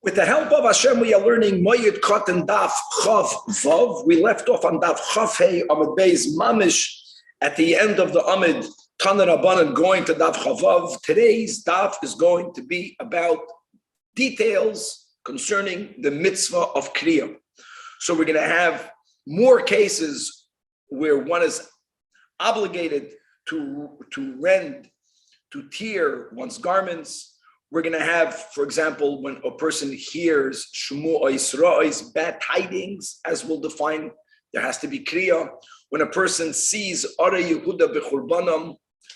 With the help of Hashem, we are learning Moed Katan Daf Chav Vav. We left off on Daf Chav Hey Amud Beis Mamish at the end of the Amud Tanach Rabbanan going to Daf Chav Vav. Today's Daf is going to be about details concerning the mitzvah of Kriya. So we're going to have more cases where one is obligated to rend, to tear one's garments. We're going to have, for example, when a person hears Shmu'os Ra'os, bad tidings, as we'll define, there has to be Kriya. When a person sees Ara Yehuda B'churbanam,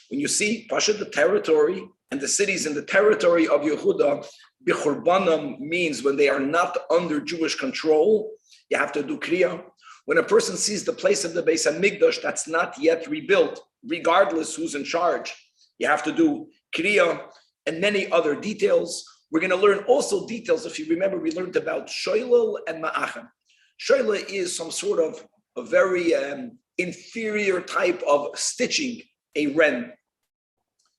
when you see Pasha, the territory and the cities in the territory of Yehuda, B'churbanam means when they are not under Jewish control, you have to do Kriya. When a person sees the place of the Beis HaMikdash that's not yet rebuilt, regardless who's in charge, you have to do Kriya. And many other details. We're going to learn also details. If you remember, we learned about shoilel and ma'achem. Shoilel is some sort of a very inferior type of stitching a ren.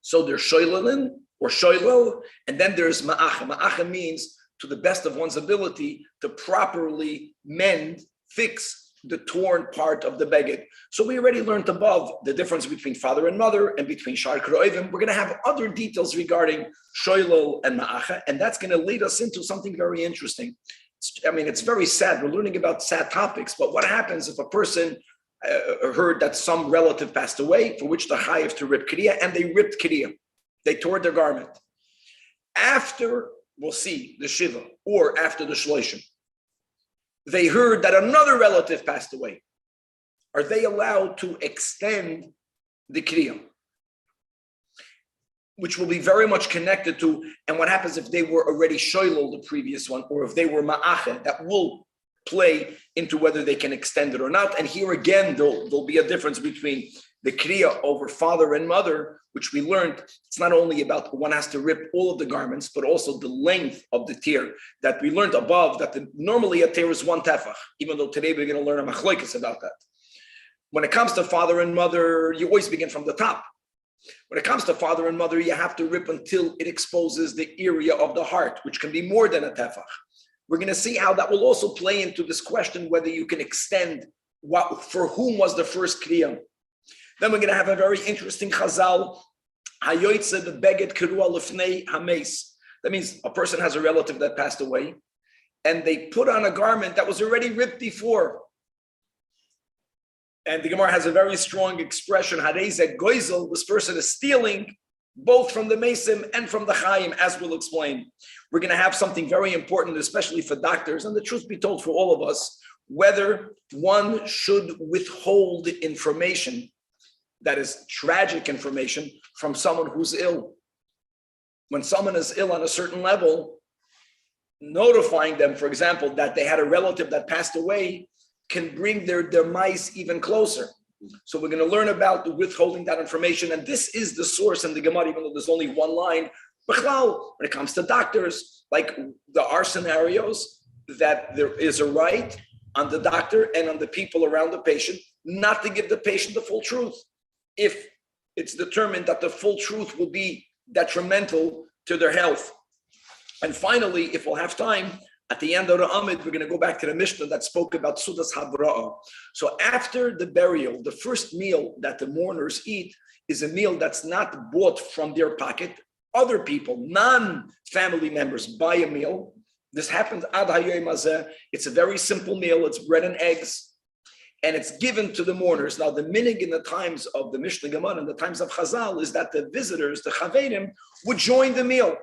So there's shoilelin or shoilel, and then there's ma'achem. Ma'achem means to the best of one's ability to properly mend, fix the torn part of the beged. So we already learned above the difference between father and mother and between shar kroivim. We're going to have other details regarding shoilel and ma'acha, and that's going to lead us into something very interesting. It's very sad. We're learning about sad topics, but what happens if a person heard that some relative passed away, for which the chayiv to rip kriya, and they ripped kriya. They tore their garment. After, we'll see, the shiva, or after the shloshim, they heard that another relative passed away. Are they allowed to extend the kriya? Which will be very much connected to, and what happens if they were already shoilel, the previous one, or if they were ma'ache, that will play into whether they can extend it or not. And here again, there'll be a difference between the kriya over father and mother, which we learned. It's not only about one has to rip all of the garments, but also the length of the tear that we learned above, that normally a tear is one tefach, even though today we're going to learn a machloikis about that. When it comes to father and mother, you always begin from the top. When it comes to father and mother, you have to rip until it exposes the area of the heart, which can be more than a tefach. We're going to see how that will also play into this question, whether you can extend for whom was the first kriya. Then we're going to have a very interesting chazal. Hayoytze the beged kirua lefnei hameis. That means a person has a relative that passed away, and they put on a garment that was already ripped before. And the Gemara has a very strong expression. Hareze goizel. This person is stealing both from the mesim and from the chayim, as we'll explain. We're going to have something very important, especially for doctors, and the truth be told for all of us, whether one should withhold information that is tragic information from someone who's ill. When someone is ill on a certain level, notifying them, for example, that they had a relative that passed away can bring their demise even closer. So we're going to learn about the withholding that information. And this is the source in the Gemara, even though there's only one line. When it comes to doctors, like there are scenarios that there is a right on the doctor and on the people around the patient not to give the patient the full truth, if it's determined that the full truth will be detrimental to their health. And finally, if we'll have time, at the end of the Amid, we're going to go back to the Mishnah that spoke about Sudas Habra'ah. So after the burial, the first meal that the mourners eat is a meal that's not bought from their pocket. Other people, non-family members, buy a meal. This happens ad hayoyim hazeh. It's a very simple meal. It's bread and eggs. And it's given to the mourners. Now, the minig in the times of the Mishnah Gemara and the times of Chazal is that the visitors, the chaverim, would join the meal.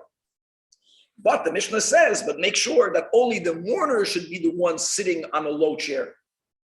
But the Mishnah says, but make sure that only the mourner should be the one sitting on a low chair,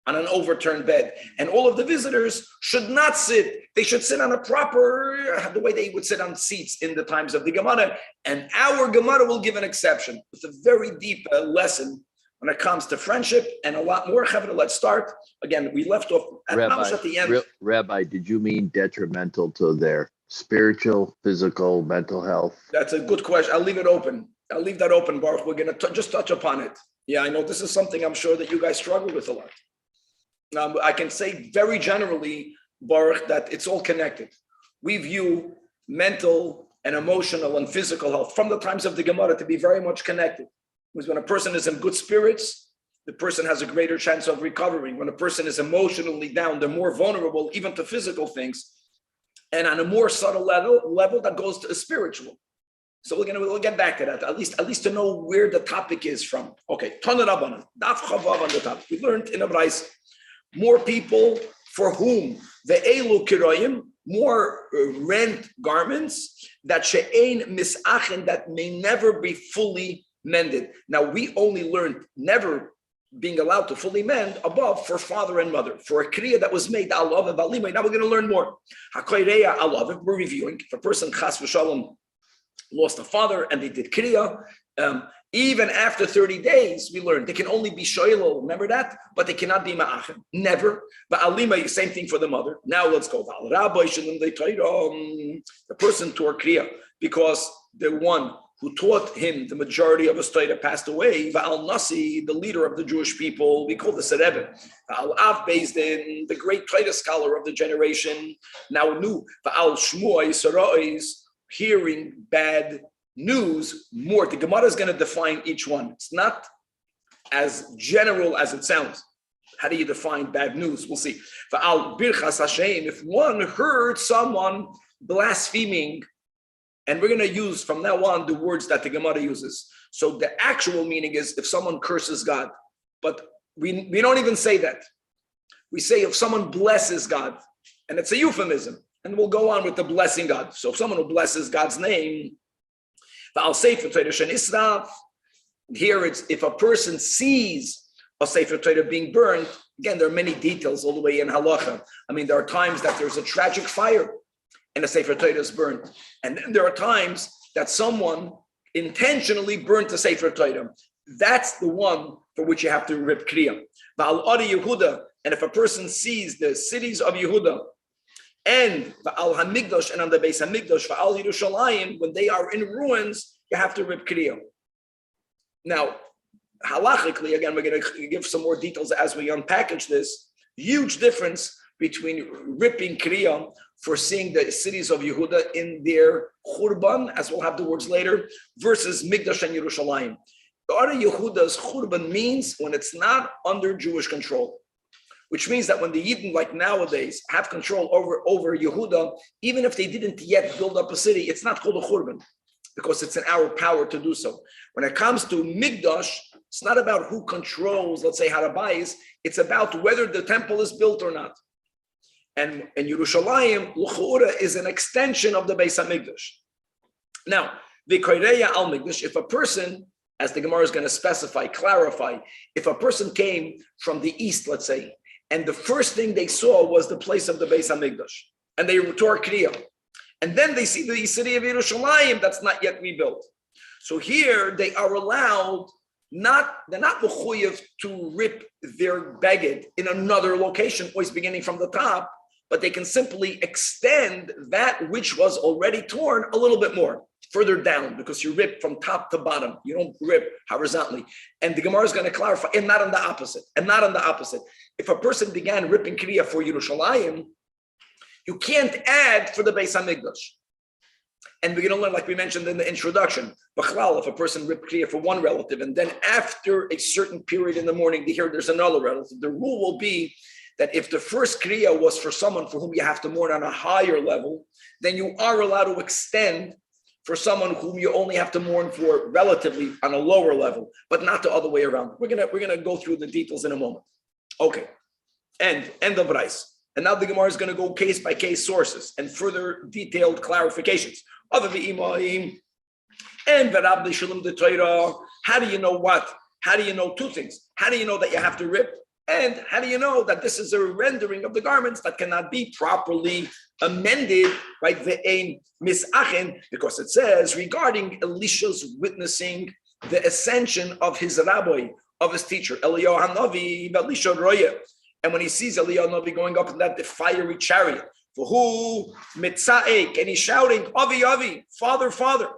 on an overturned bed. And all of the visitors should not sit. They should sit on a proper, the way they would sit on seats in the times of the Gemara. And our Gemara will give an exception. It's a very deep lesson when it comes to friendship and a lot more. Let's start. Again, we left off at the end. Rabbi, did you mean detrimental to their spiritual, physical, mental health? That's a good question. I'll leave it open. I'll leave that open, Baruch. We're going to just touch upon it. Yeah, I know this is something I'm sure that you guys struggle with a lot. I can say very generally, Baruch, that it's all connected. We view mental and emotional and physical health from the times of the Gemara to be very much connected. Because when a person is in good spirits, the person has a greater chance of recovering. When a person is emotionally down, they're more vulnerable even to physical things. And on a more subtle level that goes to a spiritual. So we'll get back to that, at least to know where the topic is from. Okay, Tanach Rabbanan, Daf Chavav on the top. We learned in a Brais, more people for whom the Elu Kiroyim, more rent garments that she'ein misachen, that may never be fully mended. Now we only learned never being allowed to fully mend above for father and mother. For a kriya that was made, alav and valimay. Now we're going to learn more. Hakoireya alav, we're reviewing. If a person chas v'shalom lost a father and they did kriya, even after 30 days, we learned they can only be shoylo, remember that? But they cannot be ma'achim, never. But alima, same thing for the mother. Now let's go. The person tore kriya because the one who taught him the majority of his Torah passed away. Va'al Nasi, the leader of the Jewish people, we call this a Rebbe. Va'al Av Bezdin, the great Torah scholar of the generation, now knew. Va'al Shmuai Sarais, hearing bad news more. The Gemara is going to define each one. It's not as general as it sounds. How do you define bad news? We'll see. Va'al Birchas Hashem, if one heard someone blaspheming, and we're going to use from now on the words that the Gemara uses. So the actual meaning is if someone curses God, but we don't even say that. We say if someone blesses God, and it's a euphemism, and we'll go on with the blessing God. So if someone who blesses God's name, I'll say for Torah Shenisraf, here it's if a person sees a Sefer Torah being burned, again, there are many details all the way in halacha. I mean, there are times that there's a tragic fire and a Sefer Torah is burned. And then there are times that someone intentionally burnt the Sefer Torah. That's the one for which you have to rip kriya. Va'al Adi Yehuda, and if a person sees the cities of Yehuda, and Va'al HaMikdash, and on the base HaMikdash, Va'al Yerushalayim, when they are in ruins, you have to rip kriya. Now, halachically, again, we're going to give some more details as we unpackage this. Huge difference between ripping kriya for seeing the cities of Yehuda in their churban, as we'll have the words later, versus Mikdash and Yerushalayim. The Ara Yehuda's churban means when it's not under Jewish control, which means that when the Yidden, like nowadays, have control over Yehuda, even if they didn't yet build up a city, it's not called a churban, because it's in our power to do so. When it comes to Mikdash, it's not about who controls, let's say, Harabais, it's about whether the temple is built or not. And Yerushalayim, L'chura, is an extension of the Beis HaMikdash. Now, the Koireya al Mikdash, if a person, as the Gemara is going to specify, clarify, if a person came from the east, let's say, and the first thing they saw was the place of the Beis HaMikdash, and they tore kriya, and then they see the city of Yerushalayim that's not yet rebuilt. So here they are allowed, they're not mechuyev to rip their beged in another location, always beginning from the top, but they can simply extend that which was already torn a little bit more, further down, because you rip from top to bottom. You don't rip horizontally. And the Gemara is going to clarify, and not on the opposite. If a person began ripping kriya for Yerushalayim, you can't add for the Beis HaMikdash. And we're going to learn, like we mentioned in the introduction, B'chlal, if a person ripped kriya for one relative, and then after a certain period in the morning, they hear there's another relative, the rule will be that if the first kriya was for someone for whom you have to mourn on a higher level, then you are allowed to extend for someone whom you only have to mourn for relatively on a lower level, but not the other way around. We're gonna go through the details in a moment. Okay, end of Brais. And now the Gemara is going to go case by case sources and further detailed clarifications. Other the and Verabdi Shalom the Torah. How do you know what? How do you know two things? How do you know that you have to rip? And how do you know that this is a rendering of the garments that cannot be properly amended, right? Ve'ein misachen, because it says regarding Elisha's witnessing the ascension of his rabbi, of his teacher, Elyahu Hanavi, Elisha Roya. And when he sees Elyahu Hanavi going up in that fiery chariot, for who mitzaek, and he's shouting, Avi, Avi, Father, Father.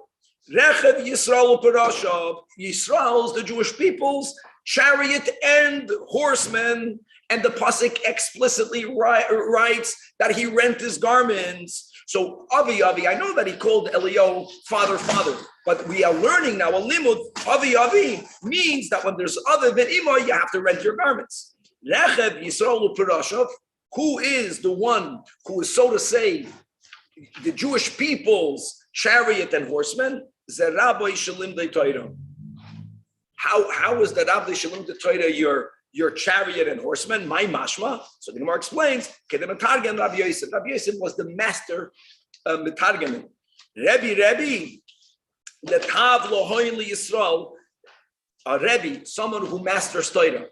Rechev Yisrael Parashav, Yisrael's, the Jewish people's chariot and horsemen, and the pasuk explicitly writes that he rent his garments. So Avi, I know that he called Elyahu father, but we are learning now a limud. Avi means that when there's other than Imo, you have to rent your garments. Rechev Yisrael U'Perashav, who is the one who is, so to say, the Jewish people's chariot and horsemen? Zeraboi Shalim de Torah. How is the Rabbi Shalim de Torah your chariot and horsemen? My mashma. So the Gemara explains. Kedemetargen Rabbi Yosef. Rabbi Yosef was the master metargemin. Rebbe, letav lohoin li Yisrael. A Rebbe, someone who masters Torah,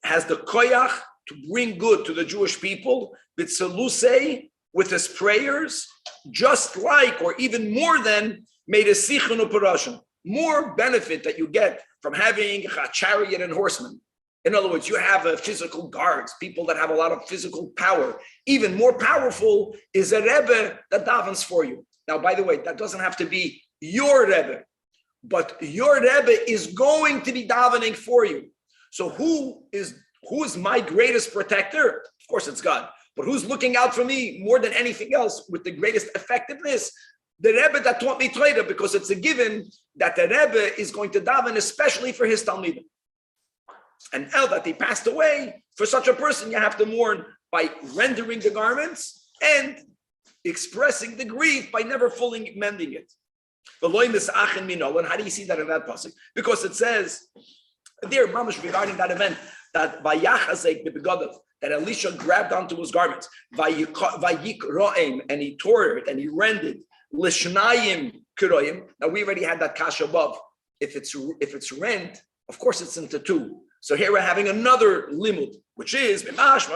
has the koyach to bring good to the Jewish people. B'tzelusei, with his prayers, just like or even more than made a sichon u'parashim. More benefit that you get from having a chariot and horsemen. In other words, you have physical guards, people that have a lot of physical power. Even more powerful is a Rebbe that davens for you. Now, by the way, that doesn't have to be your Rebbe, but your Rebbe is going to be davening for you. So who is my greatest protector? Of course, it's God. But who's looking out for me more than anything else with the greatest effectiveness? The Rebbe that taught me Torah, because it's a given that the Rebbe is going to daven especially for his Talmudim. And now that he passed away, for such a person, you have to mourn by rendering the garments and expressing the grief by never fully mending it. And how do you see that in that passage? Because it says there, mamash, regarding that event, that that Elisha grabbed onto his garments, and he tore it and he rent it. Now we already had that kasha above. If it's rent, of course it's into two. So here we're having another limud, which is Mishnah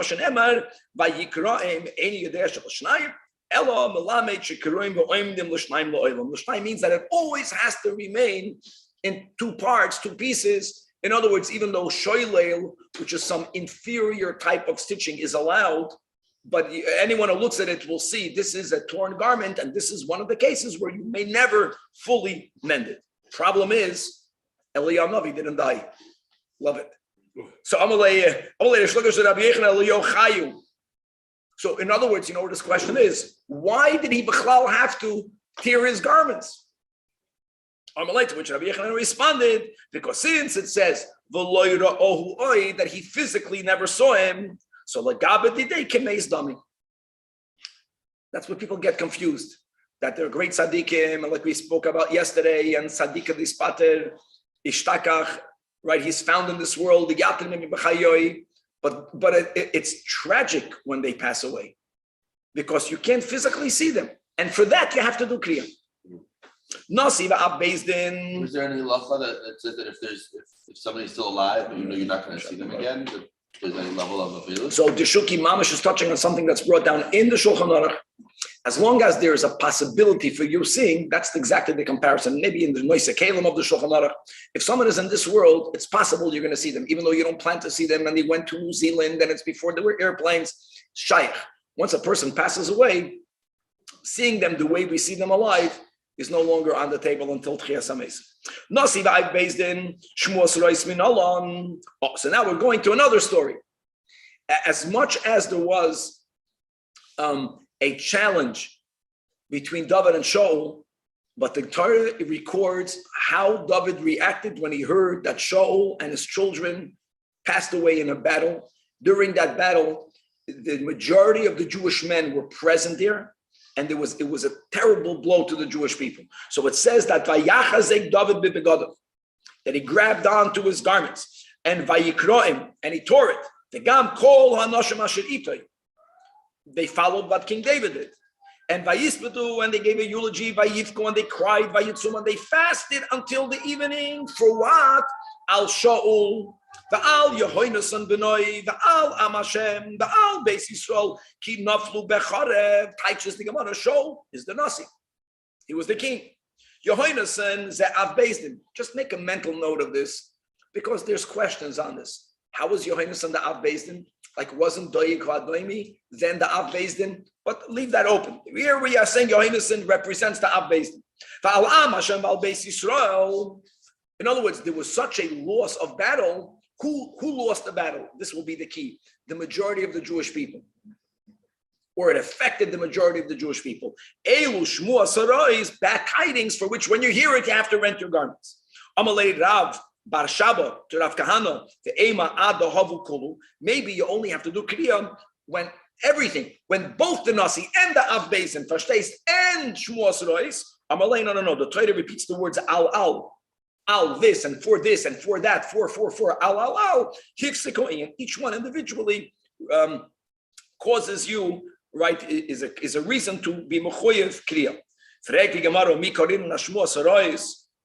means that it always has to remain in two parts, two pieces. In other words, even though shoylel, which is some inferior type of stitching, is allowed, but anyone who looks at it will see this is a torn garment, and this is one of the cases where you may never fully mend it. Problem is, Elyahu didn't die. Love it. So So in other words, you know what this question is? Why did he Bechlal have to tear his garments? To which Rabbi Yechon responded, because since it says that he physically never saw him, so that's what people get confused. That they're great tzaddikim, and like we spoke about yesterday, and tzaddik dispater, ishtakach, right? He's found in this world, but it's tragic when they pass away because you can't physically see them, and for that you have to do kriya. Nasiva Abbezdin. Is there any halacha that says that if somebody's still alive, but you know you're not going to see them again, that there's any level of avilus? So the Shuki Mamash is touching on something that's brought down in the Shulchan Aruch. As long as there is a possibility for you seeing, that's exactly the comparison. Maybe in the Noise Kalim of the Shulchan Aruch, if someone is in this world, it's possible you're going to see them, even though you don't plan to see them, and they went to New Zealand, and it's before there were airplanes. Shaykh. Once a person passes away, seeing them the way we see them alive is no longer on the table until Tchias HaMeis. Nasiv I've based in Shmuas Reis Min Alon. So now we're going to another story. As much as there was a challenge between David and Shaul, but the Torah records how David reacted when he heard that Shaul and his children passed away in a battle. During that battle, the majority of the Jewish men were present there, and it was a terrible blow to the Jewish people. So it says that Vayachazek David b'begadav, that he grabbed onto his garments, and Vayikroim, and he tore it. The Gam kol hanoshim asher itoy. They followed what King David did. And Vayispedu, and they gave a eulogy, Vayivko, and they cried, Vayitzum, and they fasted until the evening. For what? Al Shaul, the Al Yehoinasan Benoi, the Al Amashem, the Al Beis Yisrael, Ki Naflu Becharev, Taichus the Gemara. Shaul is the Nasi. He was the king. Yehoinasan Ze'av Bezdin. Just make a mental note of this, because there's questions on this. How was Yehoinasan the Av Bezdin? Like, wasn't Doeg Vadoimi then the Av Bezdin? But leave that open. Here we are saying Yehoinasan represents the Av Bezdin. Al Amashem Al Beis Yisrael. In other words, there was such a loss of battle. Who lost the battle? This will be the key. The majority of the Jewish people. or it affected the majority of the Jewish people. Elu shmua sarais, bad tidings for which when you hear it, you have to rent your garments. Amalei Rav Bar Shaba to Rav Kahana, the Ema Ad Havu Kolu. Maybe you only have to do Kriya when both the Nasi and the Av Beis and Fashtes and Shmua Sarais. Amalei, no. The Torah repeats the words al this and for that, for al. Each one individually causes you, right, is a reason to be mechoyev kriya.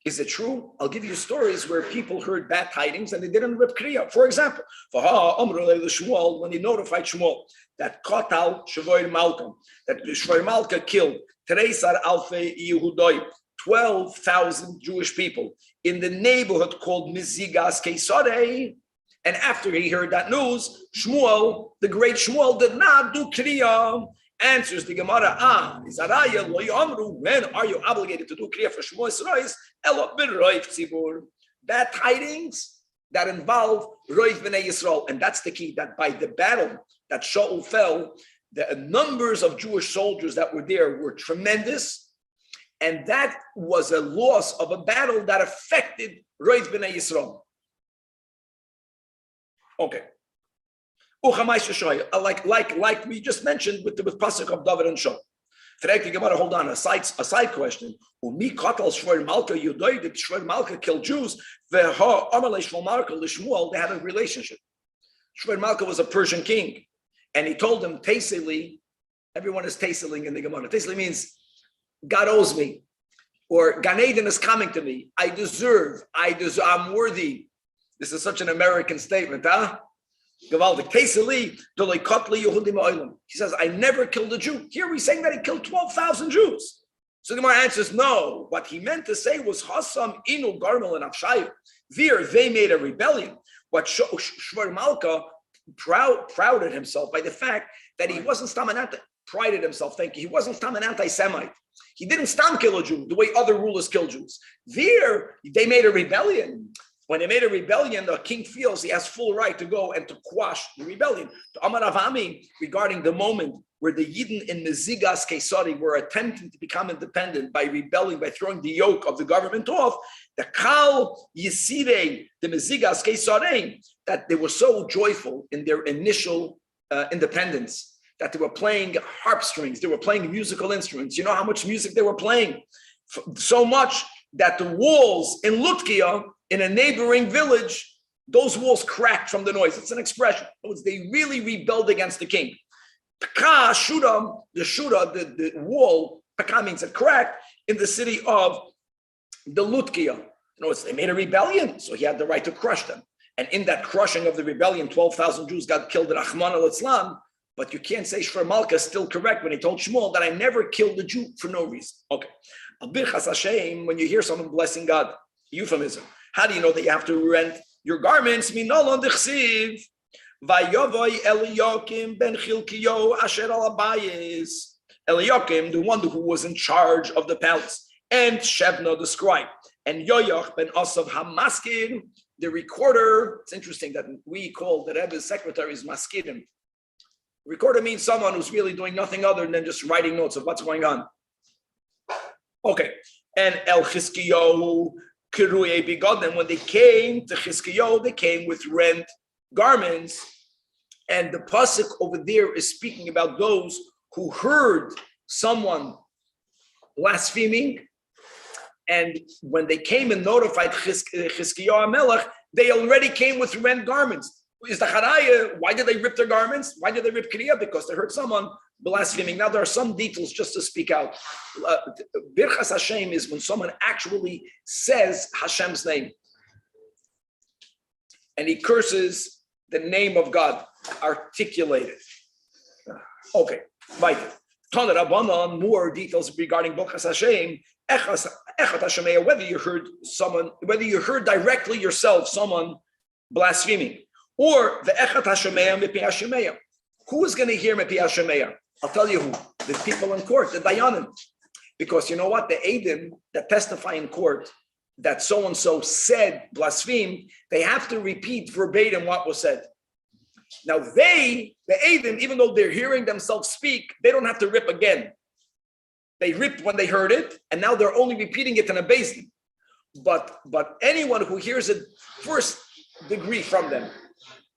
Is it true? I'll give you stories where people heard bad tidings and they didn't rip kriya. For example, when he notified Shmuel that Kotal Shavoy Malka, that Shavoy Malka killed Teresar Alfe Yehudoi, 12,000 Jewish people in the neighborhood called Mizigas Keisarei. And after he heard that news, Shmuel, the great Shmuel, did not do Kriya. Answers the Gemara, when are you obligated to do Kriya for Shmuel Yisrois? Bad tidings that involve Roiv B'nai Yisrael. And that's the key, that by the battle that Shaul fell, the numbers of Jewish soldiers that were there were tremendous. And that was a loss of a battle that affected Roiv B'nai Yisrael. Okay. Like we just mentioned with Pasuk of David and Shaul. Hold on, a side question. Did Shmuel Malka kill Jews? They had a relationship. Shmuel Malka was a Persian king, and he told them, Teseli, everyone is Teseling in the Gemara. Teseli means God owes me, or Gan Eden is coming to me. I'm worthy. This is such an American statement, huh? He says, I never killed a Jew. Here we're saying that he killed 12,000 Jews. So the Gemara answers, no. What he meant to say was Hassan, Inu, Garmel, and Afshayim. There, they made a rebellion. What Shmuel Malka prouded himself by the fact that he wasn't prided himself, he wasn't an anti-Semite. He didn't kill a Jew the way other rulers kill Jews. There, they made a rebellion. When they made a rebellion, the king feels he has full right to go and to quash the rebellion. To Amar Avami, regarding the moment where the Yidden in Mezigas Keisari were attempting to become independent by rebelling, by throwing the yoke of the government off, the Kal Yisirei, the Mezigas Keisari, that they were so joyful in their initial independence, that they were playing harp strings, they were playing musical instruments. You know how much music they were playing? So much that the walls in Lutkia, in a neighboring village, those walls cracked from the noise. It's an expression. They really rebelled against the king. Pekah, the wall, Pekah means it cracked in the city of the Lutkia. They made a rebellion, so he had the right to crush them. And in that crushing of the rebellion, 12,000 Jews got killed at Rahman al-Islam. But you can't say Shmuel Malka is still correct when he told Shmuel that I never killed a Jew for no reason. Okay. Albirchas Hashem, when you hear someone blessing God, euphemism. How do you know that you have to rent your garments? Minolon dechsiv, vayovoy Eliyakim ben Chilkiyo asher al abayis. Eliyakim, the one who was in charge of the palace, and Shebna the scribe, and Yoyach ben Asav Hamaskir, the recorder. It's interesting that we call the Rebbe's secretaries maskirim. Recorder means someone who's really doing nothing other than just writing notes of what's going on. Okay, and El Chizkiyahu Kiruye Bigodim, when they came to Chizkiyahu, they came with rent garments. And the pasuk over there is speaking about those who heard someone blaspheming. And when they came and notified Chizkiyahu Melech, they already came with rent garments. Is the Haraya, why did they rip their garments? Why did they rip Kriya? Because they heard someone blaspheming. Now, there are some details just to speak out. Birchas Hashem is when someone actually says Hashem's name. And he curses the name of God, articulated. Okay, right. Tanach Rabbanan, more details regarding Birchas Hashem. Whether you heard directly yourself someone blaspheming, or the Echat Hashemeya Mipi Hashemeya. Who is going to hear Mipi Hashemeya? I'll tell you who. The people in court, the Dayanim. Because you know what? The Eidim that testify in court that so-and-so said blaspheme, they have to repeat verbatim what was said. Now the Eidim, even though they're hearing themselves speak, they don't have to rip again. They ripped when they heard it, and now they're only repeating it in a basin. But anyone who hears it first degree from them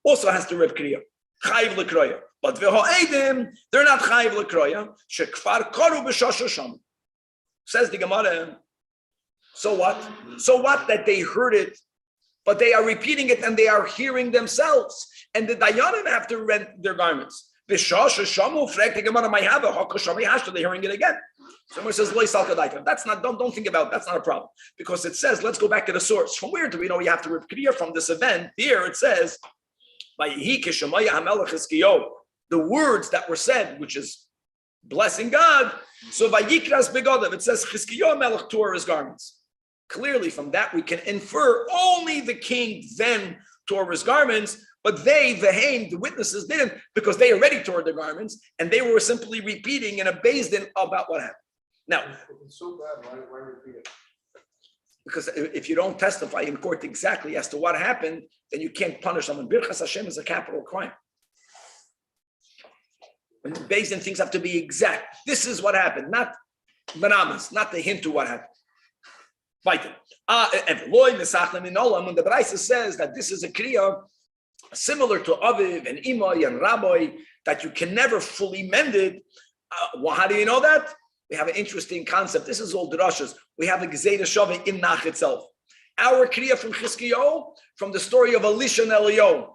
also has to rip kriya. Chayiv l'kroya. But v'ha'edim, they're not chayiv l'kroya. Shekfar koru b'shasha sham. Says the Gemara. So what? So what that they heard it, but they are repeating it and they are hearing themselves. And the dayanim have to rent their garments. B'shasha shamu frek the Gemara may have a hakashami hashta. They're hearing it again. Someone says loy salkadaika. That's not. Don't think about it. That's not a problem because it says. Let's go back to the source. From where do we know you have to rip kriya from this event? Here it says. The words that were said, which is blessing God. So Vayikras Begodav, it says Chizkiyahu Melech tore his garments. Clearly, from that we can infer only the king then tore his garments, but they, the witnesses, didn't because they already tore their garments and they were simply repeating in a beis din about what happened. Now, If it's so bad, why repeat it? because if you don't testify in court exactly as to what happened, then you can't punish someone. Birchas Hashem is a capital crime. When beis din things have to be exact. This is what happened, not bananas, not the hint to what happened. Weiter. When the Brisa says that this is a kriya similar to Aviv and Imai and Rabbi, that you can never fully mend it, how do you know that? We have an interesting concept. This is all drashas. We have a Gezeda Shaveh in Nach itself. Our kriya from Chizkiyahu, from the story of Elisha and Elyahu.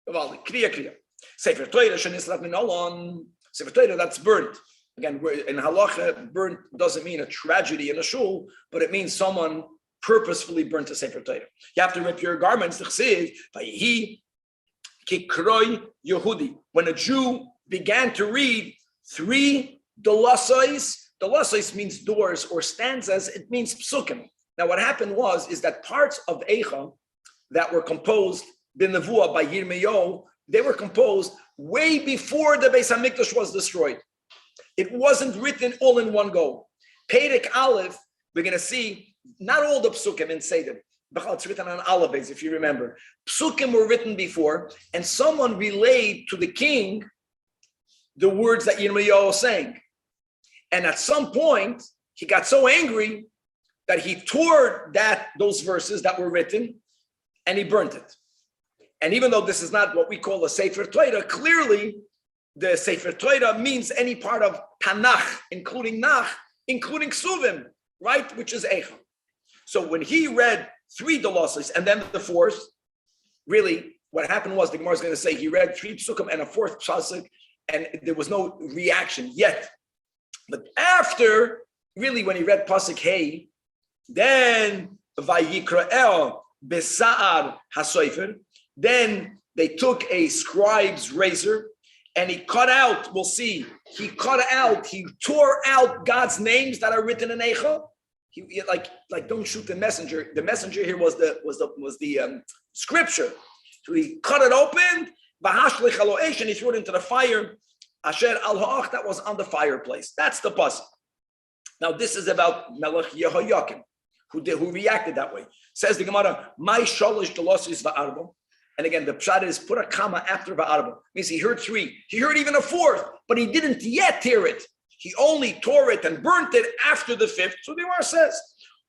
Kriya. Sefer Torah shenisrat min olon. Sefer Torah that's burnt. Again, in halacha, burnt doesn't mean a tragedy in a shul, but it means someone purposefully burnt a Sefer Torah. You have to rip your garments. Vayihi kikroi Yehudi. When a Jew began to read 3 Dolasais means doors or stanzas. It means psukim. Now, what happened is that parts of Eicha that were composed b'nevuah by Yirmiyahu, they were composed way before the Beis Hamikdash was destroyed. It wasn't written all in one go. Perek Aleph, we're going to see not all the psukim in Seder. It's written on Aleph, if you remember. Psukim were written before, and someone relayed to the king the words that Yirmiyahu sang. And at some point, he got so angry that he tore those verses that were written and he burnt it. And even though this is not what we call a Sefer Torah, clearly the Sefer Torah means any part of Tanach, including Nach, including Suvim, right? Which is Eicha. So when he read 3 Dolosses and then the 4th, really what happened was, the Gemara is going to say, he read 3 Psukim and a 4th Psasik, and there was no reaction yet. But after, really, when he read Pasuk Hey, then Vayikra'el Besa'ar HaSofer, then they took a scribe's razor and he cut out, we'll see, he tore out God's names that are written in Eicha. He like don't shoot the messenger. The messenger here was the scripture. So he cut it open, and he threw it into the fire. Asher al ha'ach, that was on the fireplace. That's the pasuk. Now this is about Melech Yehoyakim, who reacted that way. Says the Gemara, "My shalish dolosis va'arba." And again, the pshat is put a comma after va'arba. Means he heard 3. He heard even a 4th, but he didn't yet hear it. He only tore it and burnt it after the 5th. So the Gemara says,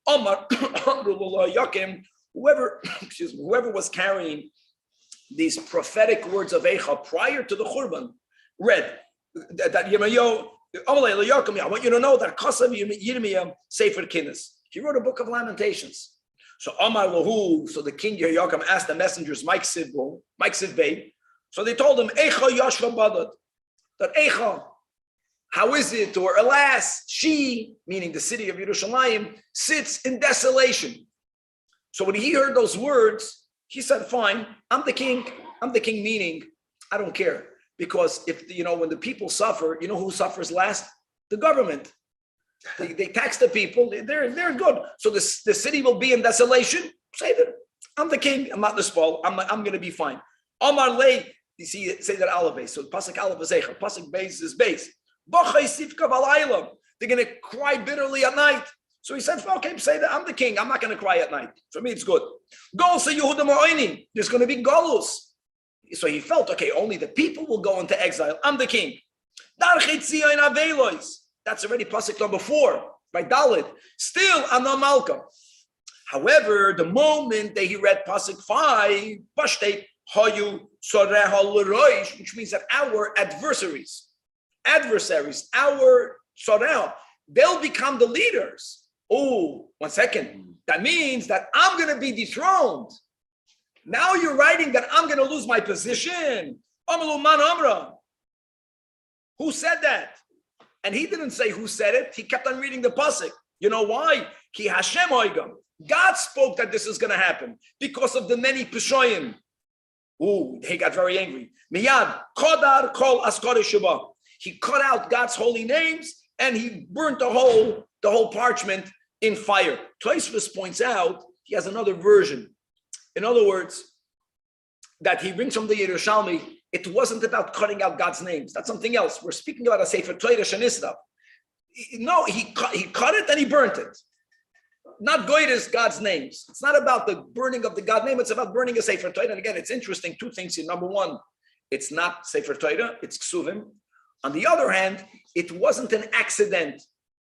"Omar Yakim." Whoever was carrying these prophetic words of Eicha prior to the Churban, read that Yirmiyahu, I want you to know that Kasav Yirmiyah Sefer Kinnis. He wrote a book of Lamentations. So Amar Lahu, so the king Yehoyakim asked the messengers, Mike Siv Bey. So they told him, Eicha Yashva Badat, that Eicha, how is it? Or alas, she, meaning the city of Yerushalayim, sits in desolation. So when he heard those words, he said, fine, I'm the king, meaning I don't care. Because when the people suffer, you know who suffers last? The government. They tax the people. They're good. So the city will be in desolation. Say that I'm the king. I'm not the spoil. I'm going to be fine. Amar lei. You see, say that aleph base. So pasuk aleph is eicha. Pasuk base is base. They're going to cry bitterly at night. So he said, okay, say that I'm the king. I'm not going to cry at night. For me, it's good. Go say Yehuda Ma'oini. There's going to be galus. So he felt, okay, only the people will go into exile. I'm the king. That's already pasuk number 4 by Dalit. Still, Ana Malka. However, the moment that he read pasuk 5, Pashtei Hayu Soreha L'Roish, which means that our adversaries, our Soreha, they'll become the leaders. Oh, 1 second. That means that I'm going to be dethroned. Now you're writing that I'm going to lose my position. Who said that? And he didn't say who said it. He kept on reading the pasuk. You know why? Ki Hashem oigam. God spoke that this is going to happen because of the many peshoyim. Ooh, he got very angry. Miyad kodar kol askore sheba. He cut out God's holy names and he burnt the whole parchment in fire. Tosfos points out he has another version. In other words, that he brings from the Yerushalmi, it wasn't about cutting out God's names. That's something else. We're speaking about a Sefer Torah Shanisra. No, he cut it and he burnt it. Not goyres God's names. It's not about the burning of the God name. It's about burning a Sefer Torah. And again, it's interesting. 2 things here. Number 1, it's not Sefer Torah. It's Ksuvim. On the other hand, it wasn't an accident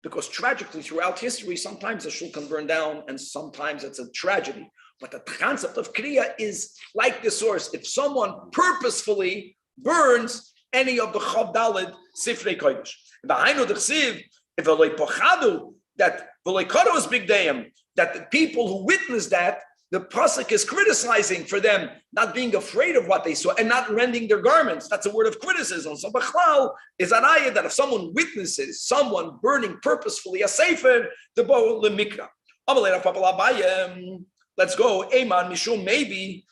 because tragically throughout history, sometimes a shul can burn down and sometimes it's a tragedy. But the concept of Kriya is like the source. If someone purposefully burns any of the Chav Daled Sifrei Kodesh. V'hainu d'chsiv, if v'loi pochadu, that v'loi karo is big dayim, that the people who witnessed that, the pasuk is criticizing for them, not being afraid of what they saw and not rending their garments. That's a word of criticism. So Bechlal is an ayah that if someone witnesses someone burning purposefully a sefer, the bo lemikra. Let's go. Eiman Mishum, maybe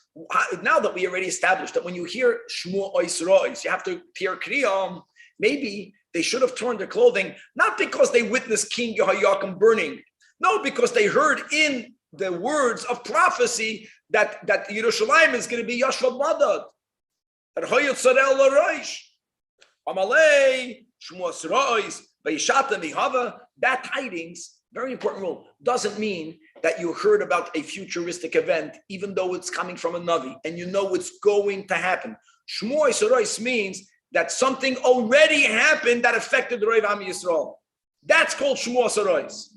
now that we already established that when you hear Shmu Ois Rois, you have to hear Kriyam. Maybe they should have torn their clothing, not because they witnessed King Yehoiakim burning. No, because they heard in the words of prophecy that Yerushalayim is going to be Yashva Madad. That Hoyot Sarel L'Roish. Amalei Shmu Ois Rois Vayishata Mihava. That tidings, very important rule, doesn't mean that you heard about a futuristic event, even though it's coming from a Navi, and you know it's going to happen. Shmuoi Sarois means that something already happened that affected the Reiv Am Yisrael. That's called Shmuoi Sarois.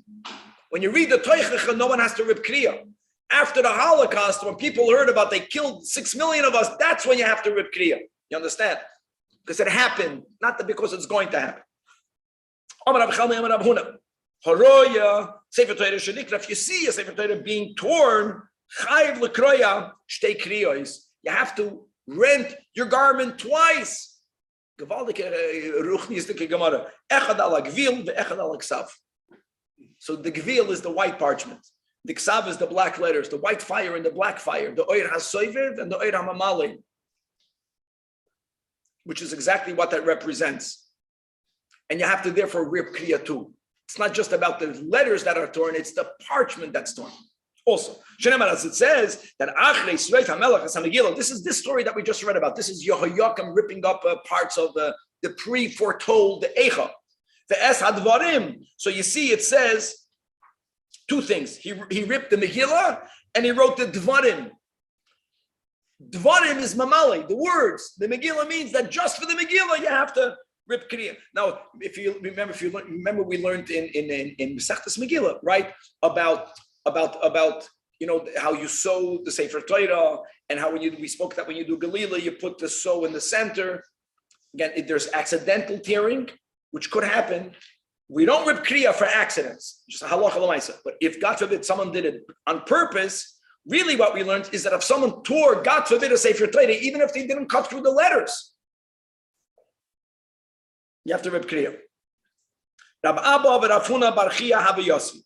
When you read the Toichecha, no one has to rip Kriya. After the Holocaust, when people heard about they killed 6 million of us, that's when you have to rip Kriya. You understand? Because it happened, not because it's going to happen. Haroya, Sefer Torah Shenikra, if you see a Sefer Torah being torn, Chayiv L'Kroya, Shtei Kriyos, you have to rent your garment twice. Gewaldige Ruchnistige Gemara. Echad ala Gvil, ve'echad ala Ksav. So the Gvil is the white parchment. The Ksav is the black letters, the white fire and the black fire, the Oir HaSoivev and the Oir HaMamali, which is exactly what that represents. And you have to therefore rip Kriya too. It's not just about the letters that are torn, it's the parchment that's torn. Also, as it says that this is this story that we just read about. This is Yehoiakim ripping up parts of the pre-foretold Eicha. The Es Hadvarim. So you see, it says 2 things. He ripped the Megillah and he wrote the Dvarim. Dvarim is Mamali, the words. The Megillah means that just for the Megillah you have to rip Kriya. Now, if you remember, we learned in Mesechtes Megillah, right, about how you sew the Sefer Torah, and how we spoke that when you do Galila, you put the sew in the center. Again, there's accidental tearing, which could happen. We don't rip Kriya for accidents, just a halacha l'maisa. But if God forbid someone did it on purpose, really what we learned is that if someone tore, God forbid, a Sefer Torah, even if they didn't cut through the letters, you have to rip Kriya. Rab Abba v'Rafuna bar Chia Havayasi.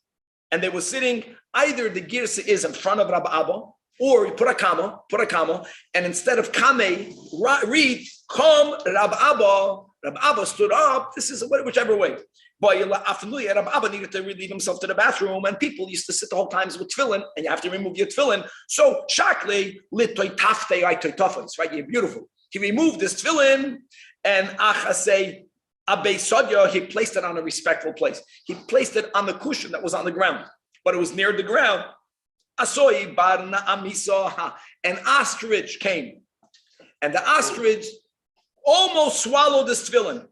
And they were sitting, either the girsa is in front of Rab Abba, or you put a comma, and instead of kame, read, come Rab Abba. Rab Abba stood up. This is whichever way. Rab Abba needed to relieve himself to the bathroom, and people used to sit the whole times with tefillin, and you have to remove your tefillin. So, shakle, litoy tafte, itoy tafas, right? You're beautiful. He removed his tefillin, and achasei, Abei Sodya, he placed it on a respectful place. He placed it on the cushion that was on the ground, but it was near the ground. Asoi barna amisoha, an ostrich came And the ostrich almost swallowed his tefillin.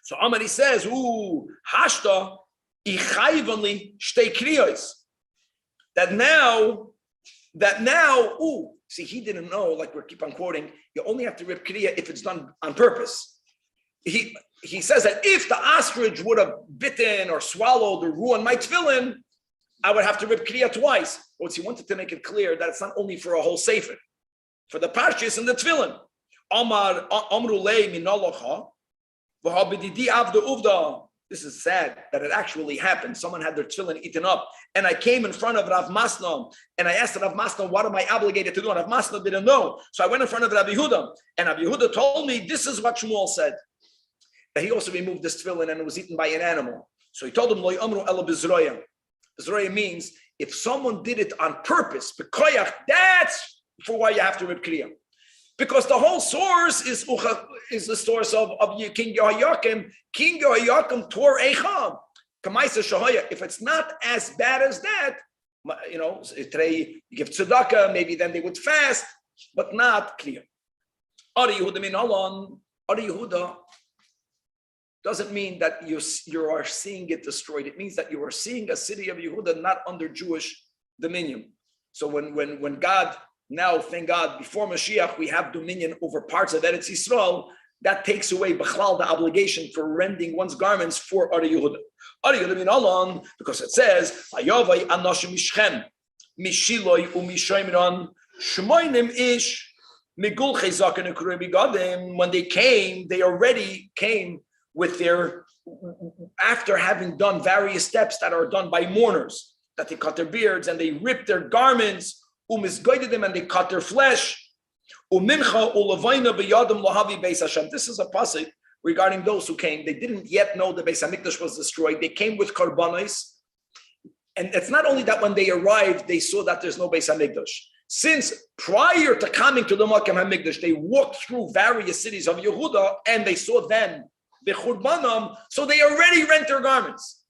So Amari says, "Ooh, hashta ichayvanli shtei kriyos." That now, ooh, see, he didn't know. Like we keep on quoting, you only have to rip kriya if it's done on purpose. He says that if the ostrich would have bitten or swallowed or ruined my tefillin, I would have to rip kriya twice. But he wanted to make it clear that it's not only for a whole sefer, for the parshas and the tefillin. Amar amrulei minalocha. This is sad that it actually happened. Someone had their tefillin eaten up. And I came in front of Rav Masna and I asked Rav Masna, what am I obligated to do? And Rav Masna didn't know. So I went in front of Rabbi Yehuda. And Rabbi Yehuda told me, this is what Shmuel said. That he also removed this tefillin and it was eaten by an animal. So he told him, Lo amru ela bizroya. Bizroya means if someone did it on purpose, b'koyach, that's for why you have to rip kriya. Because the whole source is the source of King Yehoiakim. King Yehoiakim tore Echam. Kamaisa Shahoya. If it's not as bad as that, today you give tzedakah, maybe then they would fast, but not clear. Ari Yehuda min Alon. Ari Yehuda doesn't mean that you are seeing it destroyed. It means that you are seeing a city of Yehuda not under Jewish dominion. So when God, now, thank God, before Mashiach, we have dominion over parts of Eretz Yisrael. That takes away Bechlal, the obligation for rending one's garments for Ari Yehuda. Ari Yehuda min Alon, because it says, Ayavai anoshim mishchem, mishiloi umishoimran, shmoinim ish, migul chezaken ukuri bigadim. When they came, they already came with their, after having done various steps that are done by mourners, that they cut their beards and they rip their garments, umisgoided them and they cut their flesh. Umincha ulavaina b'yadam lahavi beis Hashem. This is a pasuk regarding those who came. They didn't yet know the Beis Hamikdash was destroyed. They came with karbanos, and it's not only that when they arrived they saw that there's no Beis Hamikdash. Since prior to coming to the Makam Hamikdash, they walked through various cities of Yehuda and they saw them the churbanam. So they already rent their garments.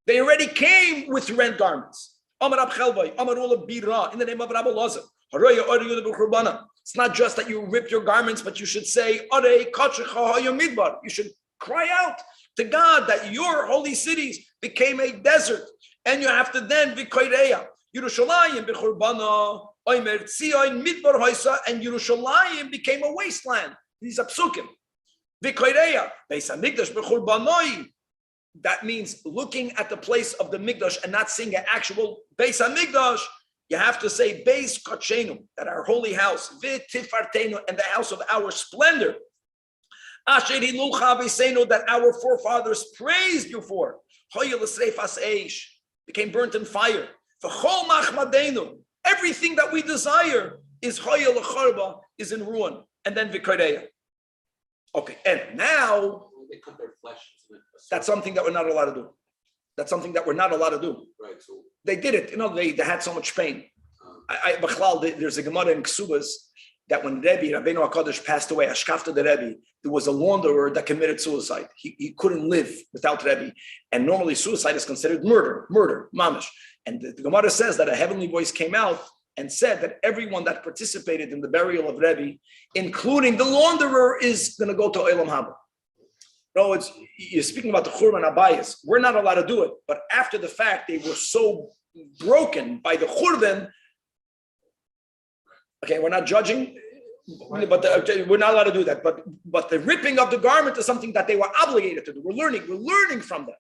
They already came with rent garments. Amar Abchelvai, Amar Ula Bira, in the name of Rabbi Lazar. It's not just that you rip your garments, but you should say, you should cry out to God that your holy cities became a desert. And you have to then Vikoireya. Yerushalayim b'churbana, Omer Tzion Midbar Hoisa, and Yerushalayim became a wasteland. These are psukim. Vikoireya, Beis Hamikdash b'churbanoi. That means looking at the place of the Mikdash and not seeing an actual Beis HaMikdash. You have to say Beis Kachenu, that our holy house, V'tifartenu, and the house of our splendor. Asher hilulcha v'seinu, that our forefathers praised you for. Hoya l'sreifas eish, became burnt in fire. V'chol machmadenu, everything that we desire is Hoya l'charba, is in ruin. And then V'kodeya. Okay, and now they cut their flesh. That's something that we're not allowed to do. That's something that we're not allowed to do. Right. So they did it. They had so much pain. There's a Gemara in Ksubas that when Rebbe, Rabbeinu HaKadosh, passed away, Ashkafta the Rebbe, there was a launderer that committed suicide. He couldn't live without Rebbe. And normally suicide is considered murder, mamish. And the Gemara says that a heavenly voice came out and said that everyone that participated in the burial of Rebbe, including the launderer, is going to go to Olam Haba. No, you're speaking about the Churban Abayis. We're not allowed to do it. But after the fact, they were so broken by the Churban. Okay, we're not judging, but we're not allowed to do that. But the ripping of the garment is something that they were obligated to do. We're learning from them.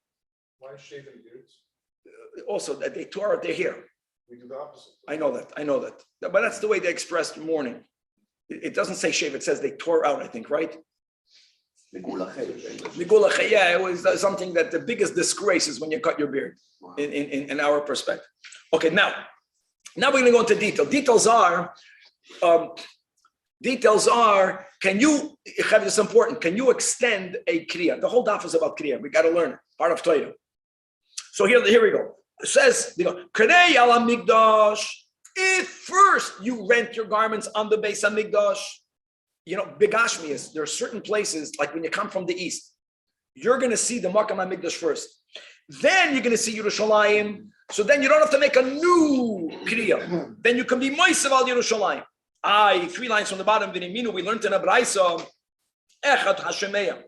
Why shaving beards? Also, that they tore out their hair. We do the opposite. I know that. But that's the way they expressed mourning. It doesn't say shave, it says they tore out, I think, right? Yeah, it was something that the biggest disgrace is when you cut your beard, in our perspective. Okay, now we're going to go into detail. Details are, can you, it's important, can you extend a kriya? The whole daf is about kriya. We got to learn it, part of Torah. So here we go. It says, Krei ala Mikdash, if first you rent your garments on the Beis HaMikdash, Begashmias, there are certain places, like when you come from the east, you're going to see the Makam HaMikdash first. Then you're going to see Yerushalayim. So then you don't have to make a new Kriya. Then you can be Moisav al Yerushalayim. 3 lines from the bottom, we learned in a Braisa, Echad Hashemeya.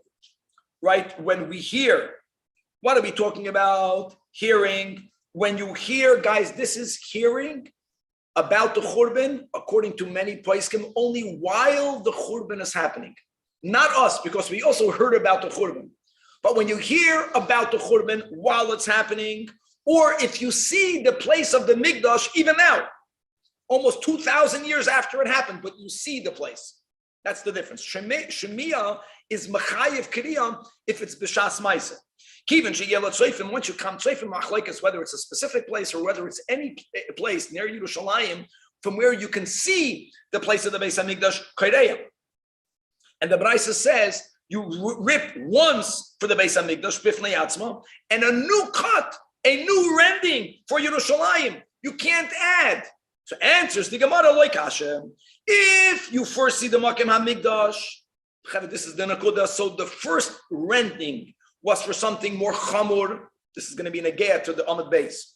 Right? When we hear, what are we talking about? Hearing. When you hear, guys, this is hearing about the Churban, according to many poskim, only while the Churban is happening. Not us, because we also heard about the Churban. But when you hear about the Churban while it's happening, or if you see the place of the Mikdash, even now, almost 2,000 years after it happened, but you see the place. That's the difference. Shemiya is Machayev Kriya if it's B'Shas Maisa. Kivin Sheyela Tzofim, once you come Tzofim Machlekes, whether it's a specific place or whether it's any place near Yerushalayim, from where you can see the place of the Beis HaMikdash, Kaireya. And the Braisa says, you rip once for the Beis HaMikdash, Bifnei Atzma, and a new cut, a new rending for Yerushalayim. You can't add. So answers the Gemara like Hashem. If you first see the Makom HaMikdash, this is the Nakuda, so the first rending was for something more chamor. This is going to be negea to the Amud Beis.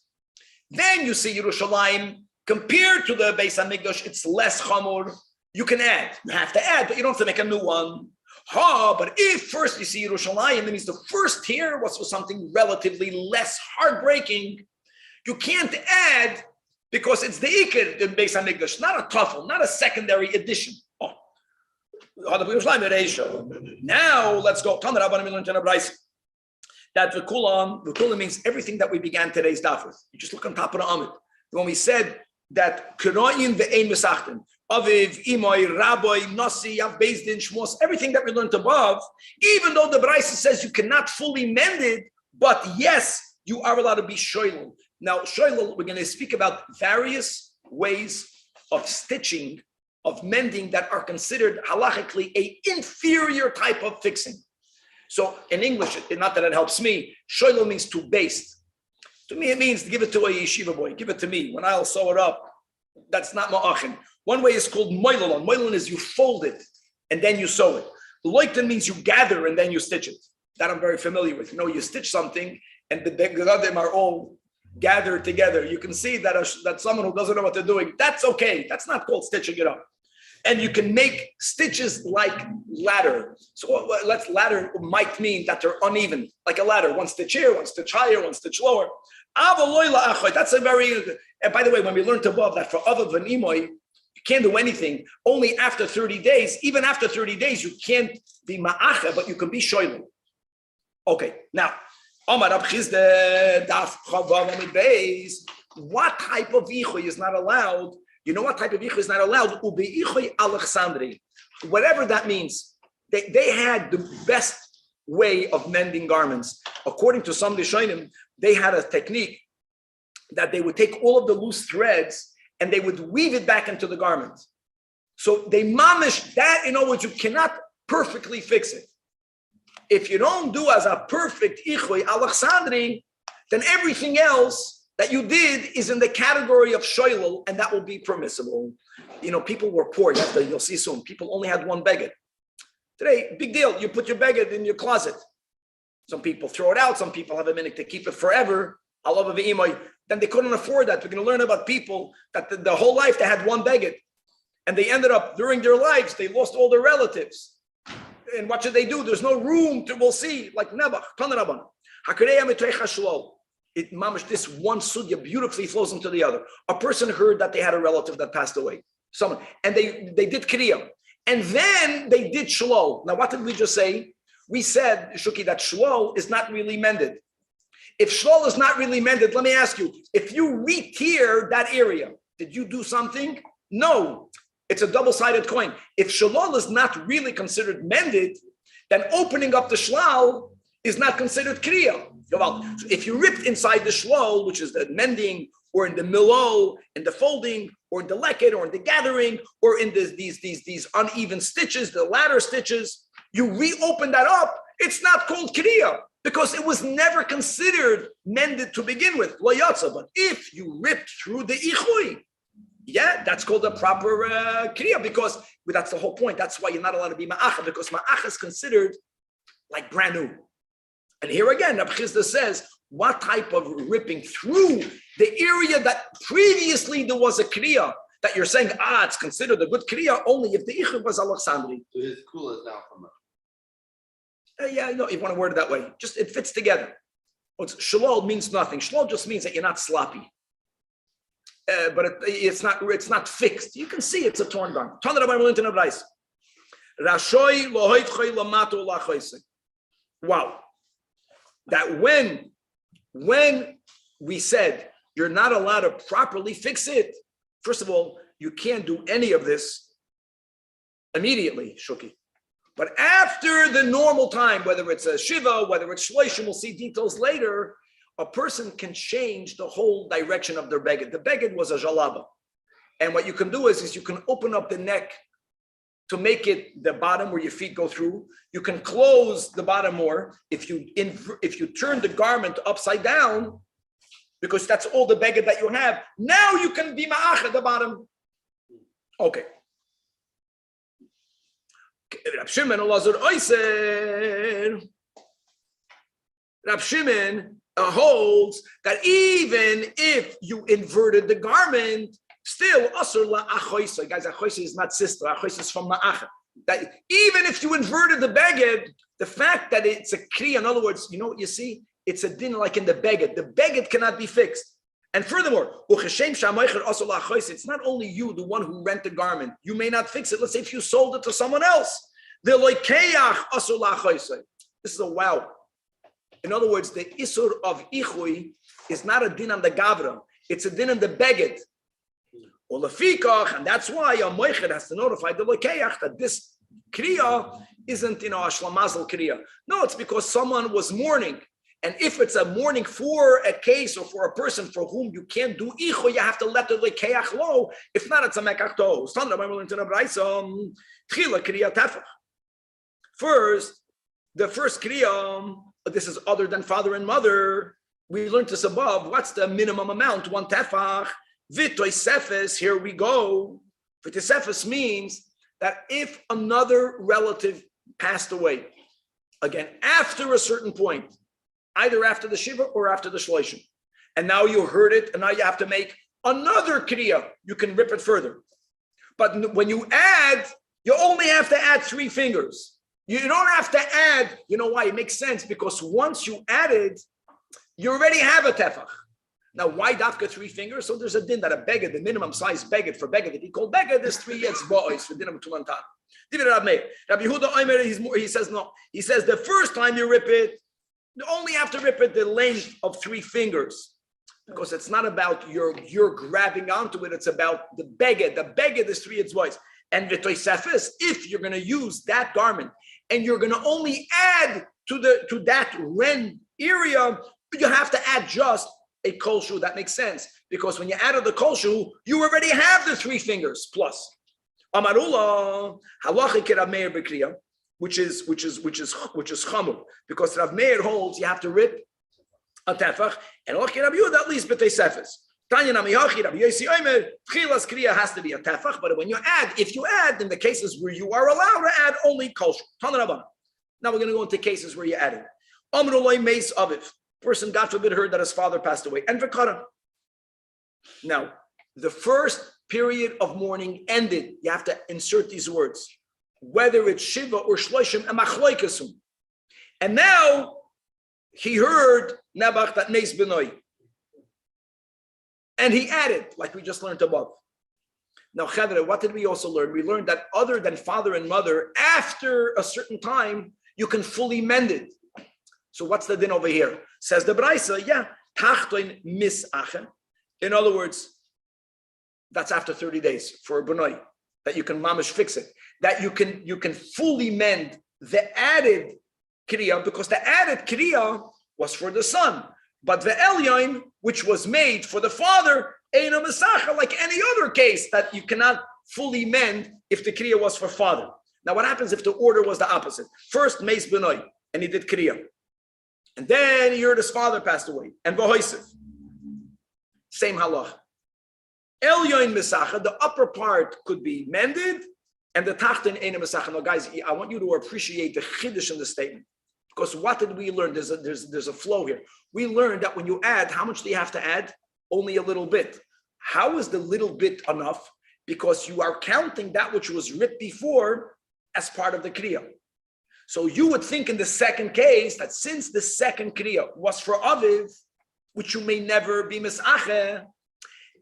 Then you see Yerushalayim, compared to the Beis HaMikdash, it's less chamor. You can add. You have to add, but you don't have to make a new one. But if first you see Yerushalayim, that means the first here was for something relatively less heartbreaking. You can't add because it's the Iker in Beis HaMikdash, not a tafel, not a secondary addition. Now let's go. That V'kulam means everything that we began today's daf with. You just look on top of the Amid. When we said that K'royin ve'ein Mesachtin, Aviv, Imoy, Rabbi, Nasi, Yav, Beis Din, Shmos, everything that we learned above, even though the Braisa says you cannot fully mend it, but yes, you are allowed to be shoylel. Now, shoylel, we're going to speak about various ways of stitching, of mending that are considered halachically a inferior type of fixing. So in English, not that it helps me, shoylel means to baste. To me, it means give it to a yeshiva boy, give it to me. When I'll sew it up, that's not ma'achin. One way is called moilelon. Moilelon is you fold it and then you sew it. Loikton means you gather and then you stitch it. That I'm very familiar with. You know, you stitch something and the begadim are all gathered together. You can see that someone who doesn't know what they're doing, that's okay. That's not called stitching it up. And you can make stitches like ladder. So ladder might mean that they're uneven, like a ladder. One stitch here, one stitch higher, one stitch lower. That's a very, and by the way, when we learned above that for Avav and Imoy, you can't do anything. Only after 30 days, even after 30 days, you can't be ma'acha, but you can be shoylem. Okay, now, Amar Rab Chizde, Daf Chavav Amid Beis, what type of ichoy is not allowed? You know what type of ichoy is not allowed? Ubi ichoy Alexandri. Whatever that means. They had the best way of mending garments. According to some Rishonim, they had a technique that they would take all of the loose threads and they would weave it back into the garment. So they mamish that, in other words, you cannot perfectly fix it. If you don't do as a perfect ichoy Alexandri, then everything else that you did is in the category of shoylel, and that will be permissible. You know, people were poor. You'll see soon. People only had one beged. Today, big deal. You put your beged in your closet. Some people throw it out. Some people have a minute to keep it forever. Then they couldn't afford that. We're going to learn about people that the whole life they had one beged, and they ended up during their lives they lost all their relatives. And what should they do? There's no room to. We'll see. Like Nebuch, Tanaraban, It mamish, this one sugya beautifully flows into the other. A person heard that they had a relative that passed away. Someone, and they did kriya. And then they did shlo. Now, what did we just say? We said, Shuki, that shlo is not really mended. If shlo is not really mended, let me ask you, if you re-tear that area, did you do something? No. It's a double-sided coin. If shlo is not really considered mended, then opening up the shlal is not considered kriya. So if you ripped inside the shlol, which is the mending, or in the milo, in the folding, or in the leket, or in the gathering, or in these uneven stitches, the ladder stitches, you reopen that up, it's not called kriya, because it was never considered mended to begin with, lo yatsa. But if you ripped through the ichui, yeah, that's called a proper kriya, because that's the whole point. That's why you're not allowed to be ma'acha, because ma'acha is considered like brand new. And here again, Rab Chizda says, what type of ripping through the area that previously there was a kriya, that you're saying, it's considered a good kriya only if the ichud was Alexandri. So his kula is now from Yeah, no, if you want to word it that way, just it fits together. Shalol means nothing. Shalol just means that you're not sloppy. But it's not fixed. You can see it's a torn garment. Wow. That when we said you're not allowed to properly fix it, first of all, you can't do any of this immediately, Shuki. But after the normal time, whether it's a Shiva, whether it's Shloshim, we'll see details later, a person can change the whole direction of their beged. The beged was a jalaba. And what you can do is you can open up the neck to make it the bottom where your feet go through. You can close the bottom more if you turn the garment upside down, because that's all the beged that you have. Now you can be ma'ach at the bottom. Okay. Rab Shimon holds that even if you inverted the garment, still asur la achoisa. Guys, achoisa is not sister. Achoisa is from ma'acha. That even if you inverted the beged, the fact that it's a kriya, in other words, you know what you see? It's a din like in the beged. The beged cannot be fixed. And furthermore, it's not only you, the one who rent the garment. You may not fix it. Let's say if you sold it to someone else. This is a wow. In other words, the isur of ichui is not a din on the gavra. It's a din on the beged. And that's why a moiched has to notify the lokeach that this kriya isn't, a shlamazal kriya. No, it's because someone was mourning. And if it's a mourning for a case or for a person for whom you can't do icho, you have to let the lekeach know. If not, it's a mekach to. First, the first kriya, this is other than father and mother. We learned this above. What's the minimum amount? 1 tefach. V'toisefes, here we go. V'toisefes means that if another relative passed away, again, after a certain point, either after the Shiva or after the Shloshim. And now you heard it, and now you have to make another kriya. You can rip it further. But when you add, you only have to add 3 fingers. You don't have to add, you know why? It makes sense, because once you added, you already have a tefach. Now, why dafka 3 fingers? So there's a din that a beged, the minimum size beged for beged, if he called beged, there's 3 etzba'os for dinam tulantan. Rabbi Yehuda, he says no. He says the first time you rip it, you only have to rip it the length of 3 fingers, because it's not about you're grabbing onto it. It's about the beged. The beged is 3 etzba'os. And the toisefes, if you're going to use that garment and you're going to only add to that ren area, you have to add just a kol shu. That makes sense, because when you added the kol shu, you already have the 3 fingers plus. Amarula halacha Rav Meir b'kriya, which is chamur, because Rav Meir holds you have to rip a tefach, and halacha Rav Yehuda at least b'teisefes. Tanya namiyachi Rav Yosi Omer tchilas kriya has to be a tefach, but when you add, if you add in the cases where you are allowed to add only kol shu. Tana Rabban. Now we're going to go into cases where you're adding. Amrulay meis aviv. Person, God forbid, heard that his father passed away. And v'kara. Now, the first period of mourning ended. You have to insert these words. Whether it's Shiva or Shloshim, and machloikasum. And now, he heard Nabach that Neis Benoi. And he added, like we just learned above. Now, Chevre, what did we also learn? We learned that other than father and mother, after a certain time, you can fully mend it. So what's the din over here? Says the Braisa, yeah, tachtoin misacha. In other words, that's after 30 days for a benoi, that you can mamish fix it. That you can fully mend the added kriya, because the added kriya was for the son. But the Elyahu, which was made for the father, ain't a misacha, like any other case that you cannot fully mend if the kriya was for father. Now what happens if the order was the opposite? First, meis benoi, and he did kriya. And then he heard his father passed away. And v'hoisef. Same halach. Elyahu misacha, the upper part could be mended, and the tachton ain't a misacha. Now guys, I want you to appreciate the chiddush in the statement. Because what did we learn? There's a flow here. We learned that when you add, how much do you have to add? Only a little bit. How is the little bit enough? because you are counting that which was ripped before as part of the kriya. So you would think in the second case that since the second kriya was for aviv, which you may never be misacheh,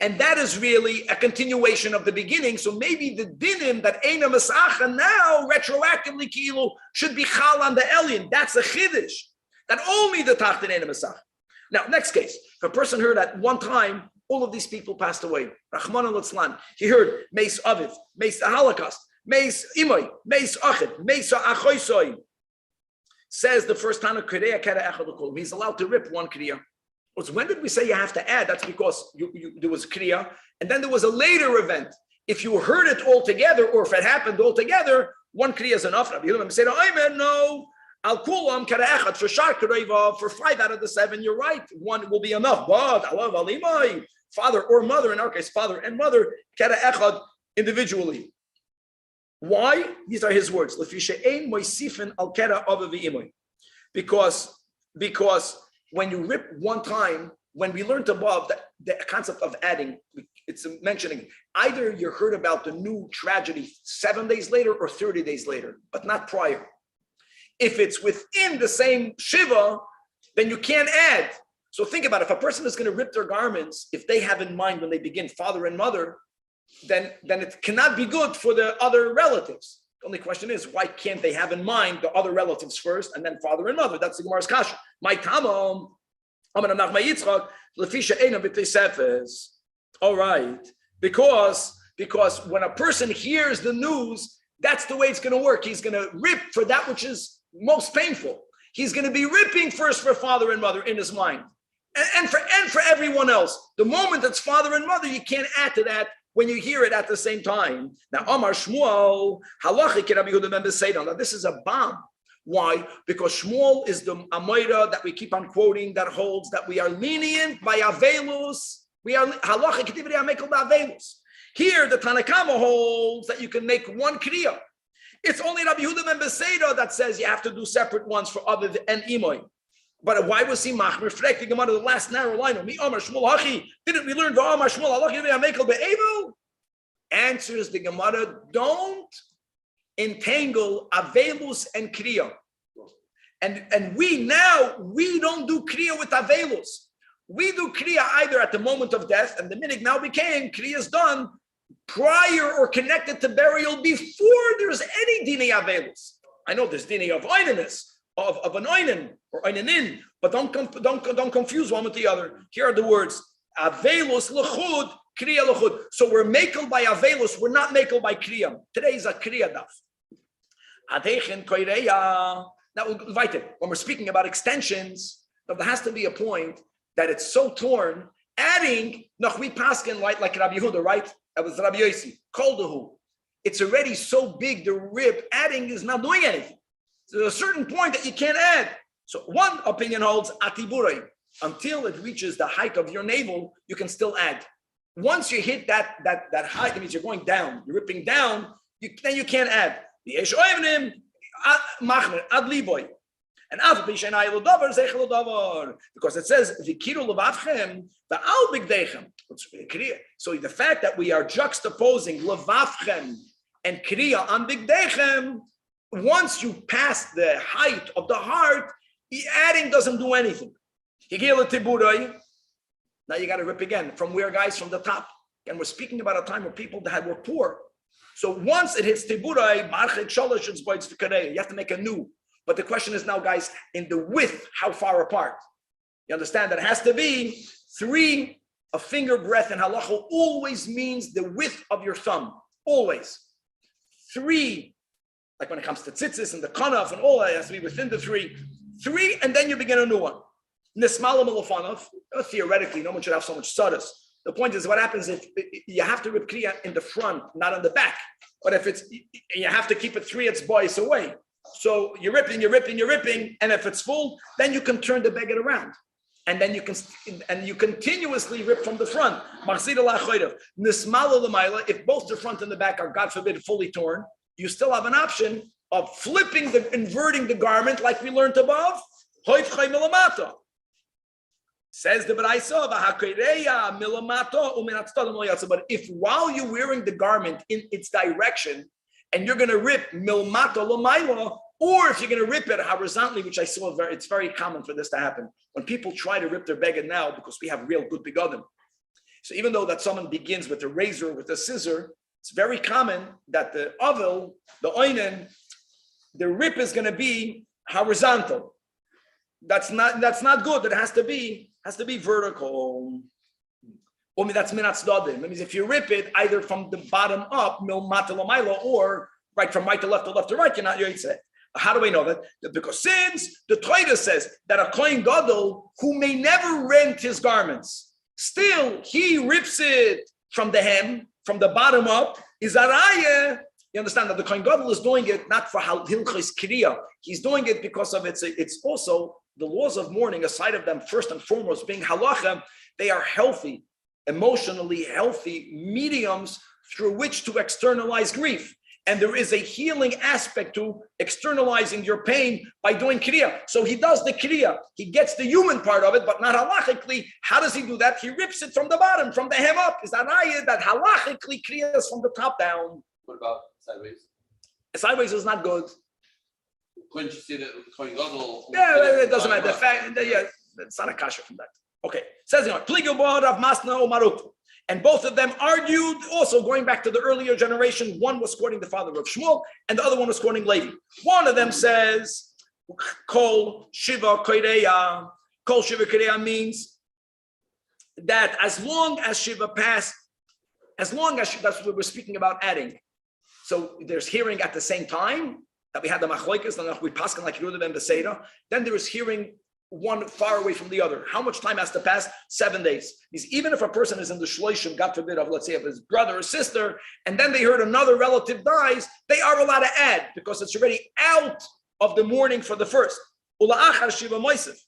and that is really a continuation of the beginning. So maybe the dinim that eina misacheh now retroactively kilu should be chal on the alien. That's a chiddush that only the tachtin eina misacheh. Now, next case, if a person heard at one time all of these people passed away, Rahman al-Atzlan, he heard meis aviv, meis the Holocaust, meis imoy, meis achid, meis achoisoy. Says the first Tanach kriya kera echad l'kol. He's allowed to rip one kriya. When did we say you have to add? That's because there was kriya, and then there was a later event. If you heard it all together, or if it happened all together, one kriya is enough. Rabbi Yehuda said, no, al kulam kera echad for shar kriya, for 5 out of the 7. You're right, one will be enough. But alav alimai, father or mother, in our case, father and mother, kera echad individually. Why? These are his words. Because when you rip one time, when we learned above that the concept of adding, it's mentioning either you heard about the new tragedy 7 days later or 30 days later, but not prior. If it's within the same shiva, then you can't add. So think about it. If a person is going to rip their garments, if they have in mind when they begin father and mother, then it cannot be good for the other relatives. The only question is, why can't they have in mind the other relatives first and then father and mother? That's the Gemara's kasha. My tamam, all right, because when a person hears the news, that's the way it's going to work. He's going to rip for that which is most painful. He's going to be ripping first for father and mother in his mind, and for everyone else. The moment it's father and mother, you can't add to that when you hear it at the same time. Now, Amar Shmuel, halachic Rabbi Yehuda ben Beseida. Now, this is a bomb. Why? Because Shmuel is the Amoira that we keep on quoting that holds that we are lenient by Avelus. We are halachic activity amekel ba'Avelus. Here, the Tanakama holds that you can make one kriya. It's only Rabbi Yehuda ben Beseida that says you have to do separate ones for Aviv and Imoy. But why was he machmer? Frek the Gemara, the last narrow line of me Amar Shmuel Hachi. Didn't we learn Amar Shmuel Halachi Amekel be'Evel? Answers the Gemara, don't entangle Avelus and Kriya. And we don't do Kriya with Avelus. We do Kriya either at the moment of death, and the minig now became Kriya is done prior or connected to burial before there's any dini Avelus. I know there's dini of oinanis, of an oinen or oinanin, but don't confuse one with the other. Here are the words: Avelus lechud, kriya lechud. So we're makel by Avelus, we're not makel by kriya. Today is a kriya daf. Adechin koireya. Now when we're speaking about extensions, there has to be a point that it's so torn. Adding nachwi paskin like Rabbi Yehuda, right? That was Rabbi Yossi. Koldahu. It's already so big. The rib adding is not doing anything. So there's a certain point that you can't add. So one opinion holds atiburay. Until it reaches the height of your navel, you can still add. Once you hit that height, that means you're going down. You're ripping down. Then you can't add. The Eish Oivnim, Machmer, Ad Liboy. And because it says Vikiru Levavchem, the Al Bigdechem. So the fact that we are juxtaposing Levavchem and Kriya on Bigdechem, once you pass the height of the heart, adding doesn't do anything. Now you got to rip again. From where, guys? From the top. And we're speaking about a time where people were poor. So once it hits Tiburai, you have to make a new. But the question is now, guys, in the width, how far apart? You understand that it has to be 3, a finger breadth in halacha always means the width of your thumb. Always. 3, like when it comes to tzitzis and the kanaf and all that, it has to be within the 3. 3, and then you begin a new one. Nismala Milofanov, theoretically, no one should have so much sadas. The point is, what happens if you have to rip kriya in the front, not on the back? But if you have to keep it 3 boys away. So you're ripping, and if it's full, then you can turn the beggar around, and then you continuously rip from the front. If both the front and the back are, God forbid, fully torn, you still have an option of inverting the garment, like we learned above. Says the Baraisa, but if while you're wearing the garment in its direction, and you're going to rip milmato lomayla, or if you're going to rip it horizontally, which I saw, it's very common for this to happen. When people try to rip their beged now, because we have real good begadim. So even though that someone begins with a razor, with a scissor, it's very common that the oval, the oinen, the rip is going to be horizontal. That's not good. It has to be vertical. That's minatzdadin. That means if you rip it either from the bottom up, or right from right to left to right, you're not yotzeh. How do I know that? Because since the Torah says that a kohen gadol who may never rent his garments, still he rips it from the hem, from the bottom up, is arayah. You understand that the kohen gadol is doing it not for hilchos kriya. He's doing it because of it's also the laws of mourning. Aside of them, first and foremost being halacha, they are healthy, emotionally healthy mediums through which to externalize grief. And there is a healing aspect to externalizing your pain by doing kriya. So he does the kriya. He gets the human part of it, but not halachically. How does he do that? He rips it from the bottom, from the hem up. Is that ayah that halachically kriya is from the top down? What about sideways? Sideways is not good. Couldn't you see that kohen gadol? Yeah, it doesn't matter. The fact, yeah, it's not a kasha from that. Okay. It says, Pligu of Masna or Marut. And both of them argued, also going back to the earlier generation. One was quoting the father of Shmuel, and the other one was quoting Levi. One of them says, Kol Shiva Koireya. Kol Shiva Koireya means that as long as Shiva passed, that's what we're speaking about adding. So there's hearing at the same time that we had the Machloikas, and we paskin like Yehuda and the Seder. Then there is hearing one far away from the other. How much time has to pass? 7 days. Because even if a person is in the shloishim, God forbid, of let's say of his brother or sister, and then they heard another relative dies, they are allowed to add because it's already out of the mourning for the first. Ula'achar shiva moisef.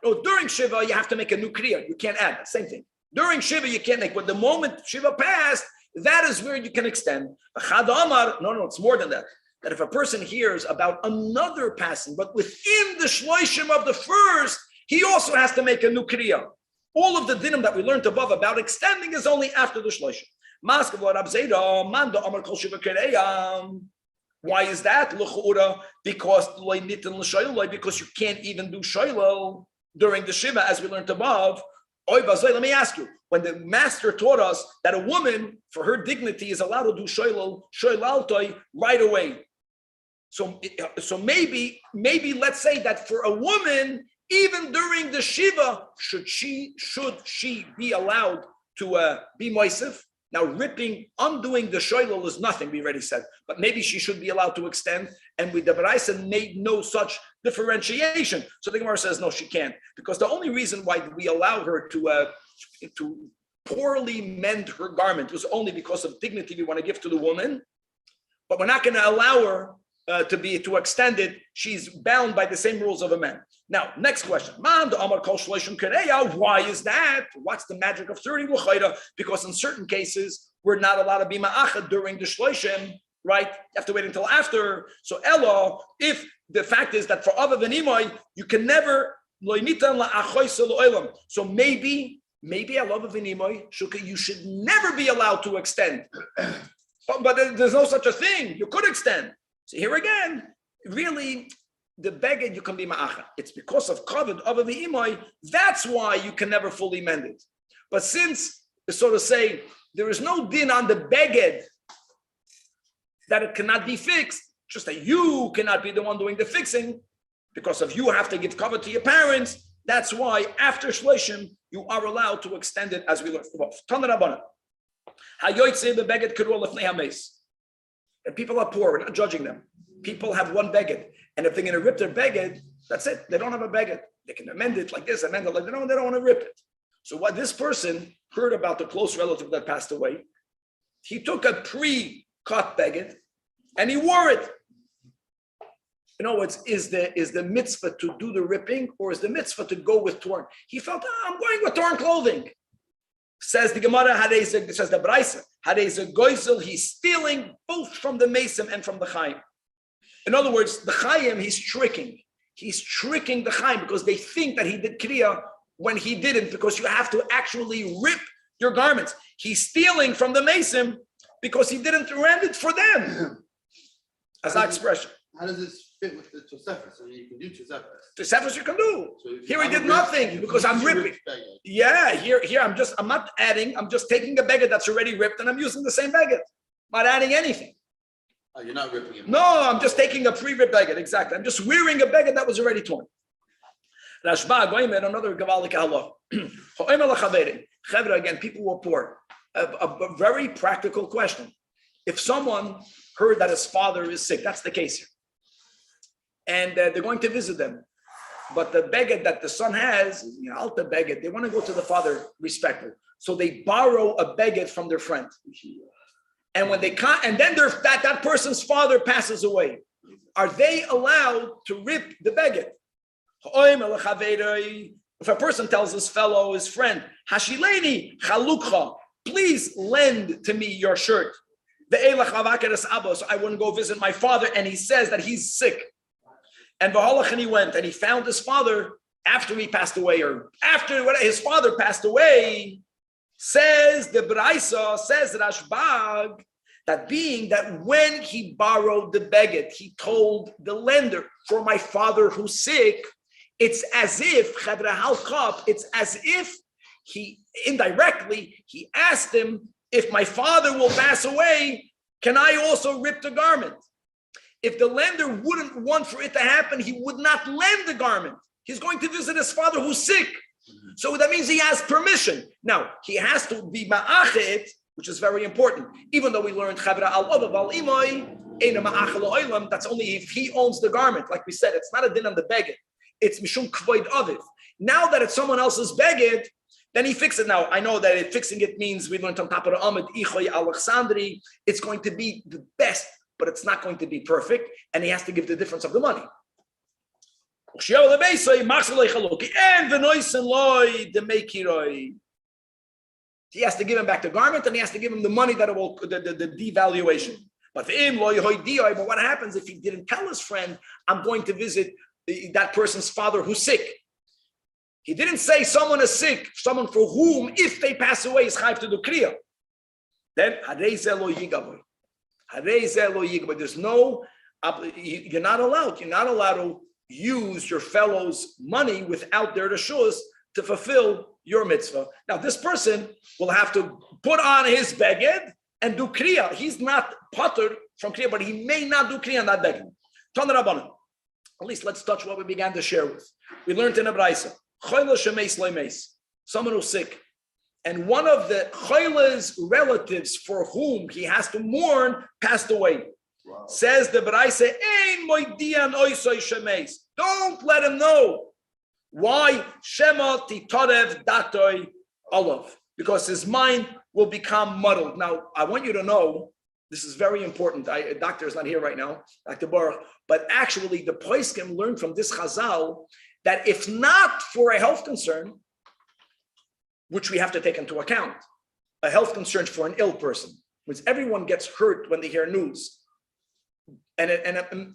No, during shiva you have to make a new kriya. You can't add. Same thing. During shiva you can't make. But the moment shiva passed, that is where you can extend. No, it's more than that. That if a person hears about another passing, but within the shloishim of the first, he also has to make a new kriya. All of the dinim that we learned above about extending is only after the shloishim. Why is that? Because you can't even do shoylel during the shiva, as we learned above. Let me ask you, when the master taught us that a woman, for her dignity, is allowed to do shoylaltoi right away. So maybe let's say that for a woman, even during the shiva, should she be allowed to be moisef? Now, undoing the shoylal is nothing, we already said, but maybe she should be allowed to extend. And with the Baraisa made no such differentiation. So the Gemara says, no, she can't. Because the only reason why we allow her to poorly mend her garment was only because of dignity we want to give to the woman. But we're not going to allow her to extend it. She's bound by the same rules of a man. Now, next question. Why is that? What's the magic of 30? Because in certain cases, we're not allowed to be ma'achad during the shloishim, right? You have to wait until after. So Ella, if the fact is that for Ava Venimoy, you can never, so maybe Ava Venimoy, you should never be allowed to extend. But there's no such a thing. You could extend. So here again, really, the beged you can be ma'acha. It's because of kavod of the imoy. That's why you can never fully mend it. But since, so to say, there is no din on the beged that it cannot be fixed, just that you cannot be the one doing the fixing, because of you have to give kavod to your parents. That's why after shloshim you are allowed to extend it, as we learned above. Tanach Rabbanan. Hayoytze bebeged kedol lefnei hameis. And people are poor. We're not judging them. People have one beged, and if they're going to rip their beged, that's it. They don't have a beged. They can amend it like this, amend it like that. No, they don't want to rip it. So what this person heard about the close relative that passed away, he took a pre-cut beged and he wore it. In other words, is the mitzvah to do the ripping, or is the mitzvah to go with torn? He felt, I'm going with torn clothing. Says the Gemara, says the Braisa, Hadeza Goizel, he's stealing both from the Mesim and from the Chaim. In other words, the Chaim, he's tricking. He's tricking the Chaim because they think that he did Kriya when he didn't, because you have to actually rip your garments. He's stealing from the Mason because he didn't rent it for them. As that expression. How does this fit with the Tosefos? I mean, you can do Tosefos. Tosefos you can do. So Here he did nothing because I'm ripping. Yeah, here I'm not adding. I'm just taking a beged that's already ripped and I'm using the same beged. Not adding anything. Oh, you're not ripping it. No, I'm just taking a pre-ripped beged. Exactly. I'm just wearing a beged that was already torn. Rashba Goimer, another Gavalik Allah. Again, people were poor. A very practical question. If someone heard that his father is sick, that's the case here. And they're going to visit them. But the beged that the son has, alta beged, they want to go to the father respectful. So they borrow a beged from their friend. And when they and then that person's father passes away, are they allowed to rip the beged? If a person tells his friend, Hashileni chalukcha, please lend to me your shirt. So I wouldn't go visit my father, and he says that he's sick. And he went and he found his father after he passed away, or after his father passed away. Says the Braisa, says Rashbag, that being that when he borrowed the beged, he told the lender, for my father who's sick, it's as if he indirectly, he asked him, if my father will pass away, can I also rip the garment? If the lender wouldn't want for it to happen, he would not lend the garment. He's going to visit his father who's sick. So that means he has permission. Now, he has to be ma'achet, which is very important. Even though we learned chavra al-ovav al-imoy, that's only if he owns the garment. Like we said, it's not a din on the beged. It's mishum kvoid aviv. Now that it's someone else's beged, then he fixes it. Now, I know that fixing it means we learned on top of the Amid, Ichoy Alexandri, it's going to be the best, but it's not going to be perfect, and he has to give the difference of the money. He has to give him back the garment, and he has to give him the money that it will, the devaluation. But what happens if he didn't tell his friend, I'm going to visit that person's father who's sick? He didn't say someone is sick, someone for whom, if they pass away, is chayv to do kriya. Then, there's no, you're not allowed to use your fellow's money without their reshus to fulfill your mitzvah. Now, this person will have to put on his beged and do kriya. He's not patur from kriya, but he may not do kriya on that beged. Tanach Rabbanan. At least let's touch what we began to share with. We learned in a Braisa. Someone who's sick, and one of the chayla's relatives for whom he has to mourn passed away. Wow. Says the Braisa, don't let him know. Why? Shema titarev datoy olav, because his mind will become muddled. Now, I want you to know, this is very important. A doctor is not here right now, Dr. Baruch, but actually the poskim learned from this chazal that if not for a health concern, which we have to take into account, a health concern for an ill person, because everyone gets hurt when they hear news. And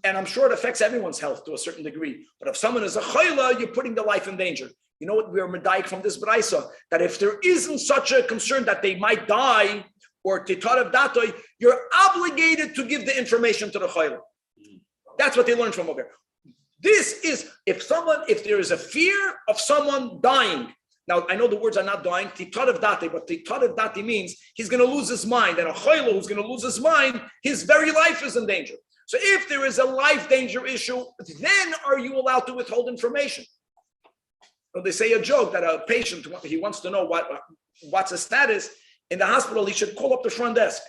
I'm sure it affects everyone's health to a certain degree. But if someone is a chayla, you're putting their life in danger. You know what we are medayik from this braisa? That if there isn't such a concern that they might die, or titarev datoy, you're obligated to give the information to the chayla. That's what they learned from over here. This is, if there is a fear of someone dying. Now, I know the words are not dying, titarev dati, but titarev dati means he's going to lose his mind. And a chayla who's going to lose his mind, his very life is in danger. So if there is a life danger issue, then are you allowed to withhold information? Well, they say a joke that a patient, he wants to know what's his status. In the hospital, he should call up the front desk,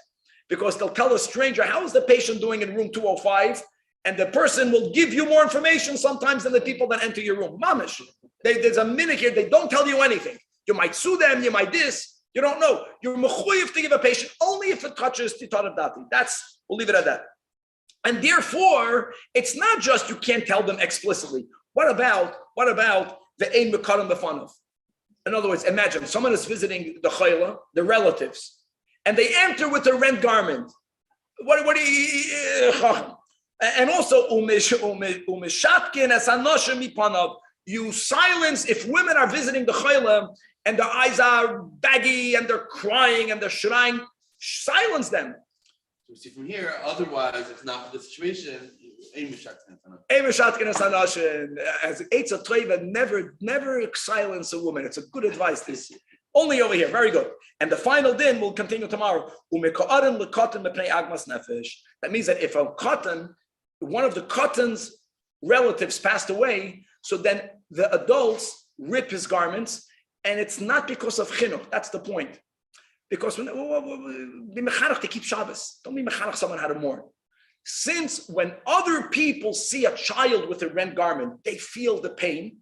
because they'll tell a stranger, how is the patient doing in room 205? And the person will give you more information sometimes than the people that enter your room. Mamish. There's a minute here, they don't tell you anything. You might sue them, you might this, you don't know. You're mechuyev to give a patient only if it touches titarev dati. We'll leave it at that. And therefore, it's not just you can't tell them explicitly. What about the ein mekarim b'fanav? In other words, imagine someone is visiting the chayla, the relatives, and they enter with a rent garment. What do you? And also, umishatkin as anoshim mipanav. You silence if women are visiting the chayla and their eyes are baggy and they're crying and they're shrine. Silence them. So we see from here, otherwise, if not for the situation, As Eitz HaToiva, never silence a woman. It's a good advice. This only over here. Very good. And the final din will continue tomorrow. That means that if a katan, one of the katan's relatives passed away, so then the adults rip his garments, and it's not because of chinuch. That's the point. Because be mechanech to keep Shabbos. Don't be mechanech someone how to mourn. Since when other people see a child with a rent garment, they feel the pain.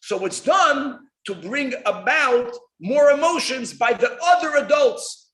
So it's done to bring about more emotions by the other adults.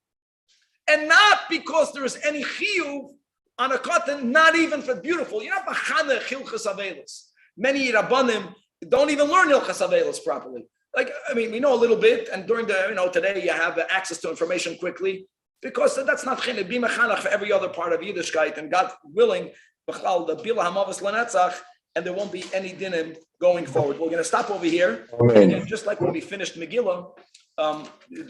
And not because there is any chiyuv on a katan, not even for beautiful. You're not mechanech hilchas avelos. Many Rabbanim don't even learn hilchas avelos properly. Like, I mean, we know a little bit, and during the, today you have access to information quickly, because that's not chinuch. Be mechanech for every other part of Yiddishkeit, and God willing, the bila hamavos lanetzach, and there won't be any dinim going forward. We're going to stop over here. And just like when we finished Megillah,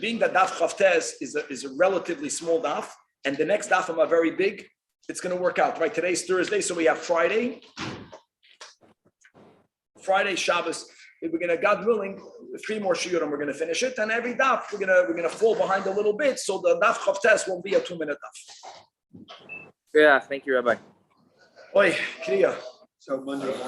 being that daf chavtes is a relatively small daf, and the next dafim are very big, it's going to work out. Right? Today's Thursday, so we have Friday, Shabbos. We're going to, God willing, 3 more shiur and we're going to finish it. And every daf, we're going to fall behind a little bit, so the daf chavtes won't be a 2-minute daf. Yeah, thank you, Rabbi. Oi, kriya. So Monday morning.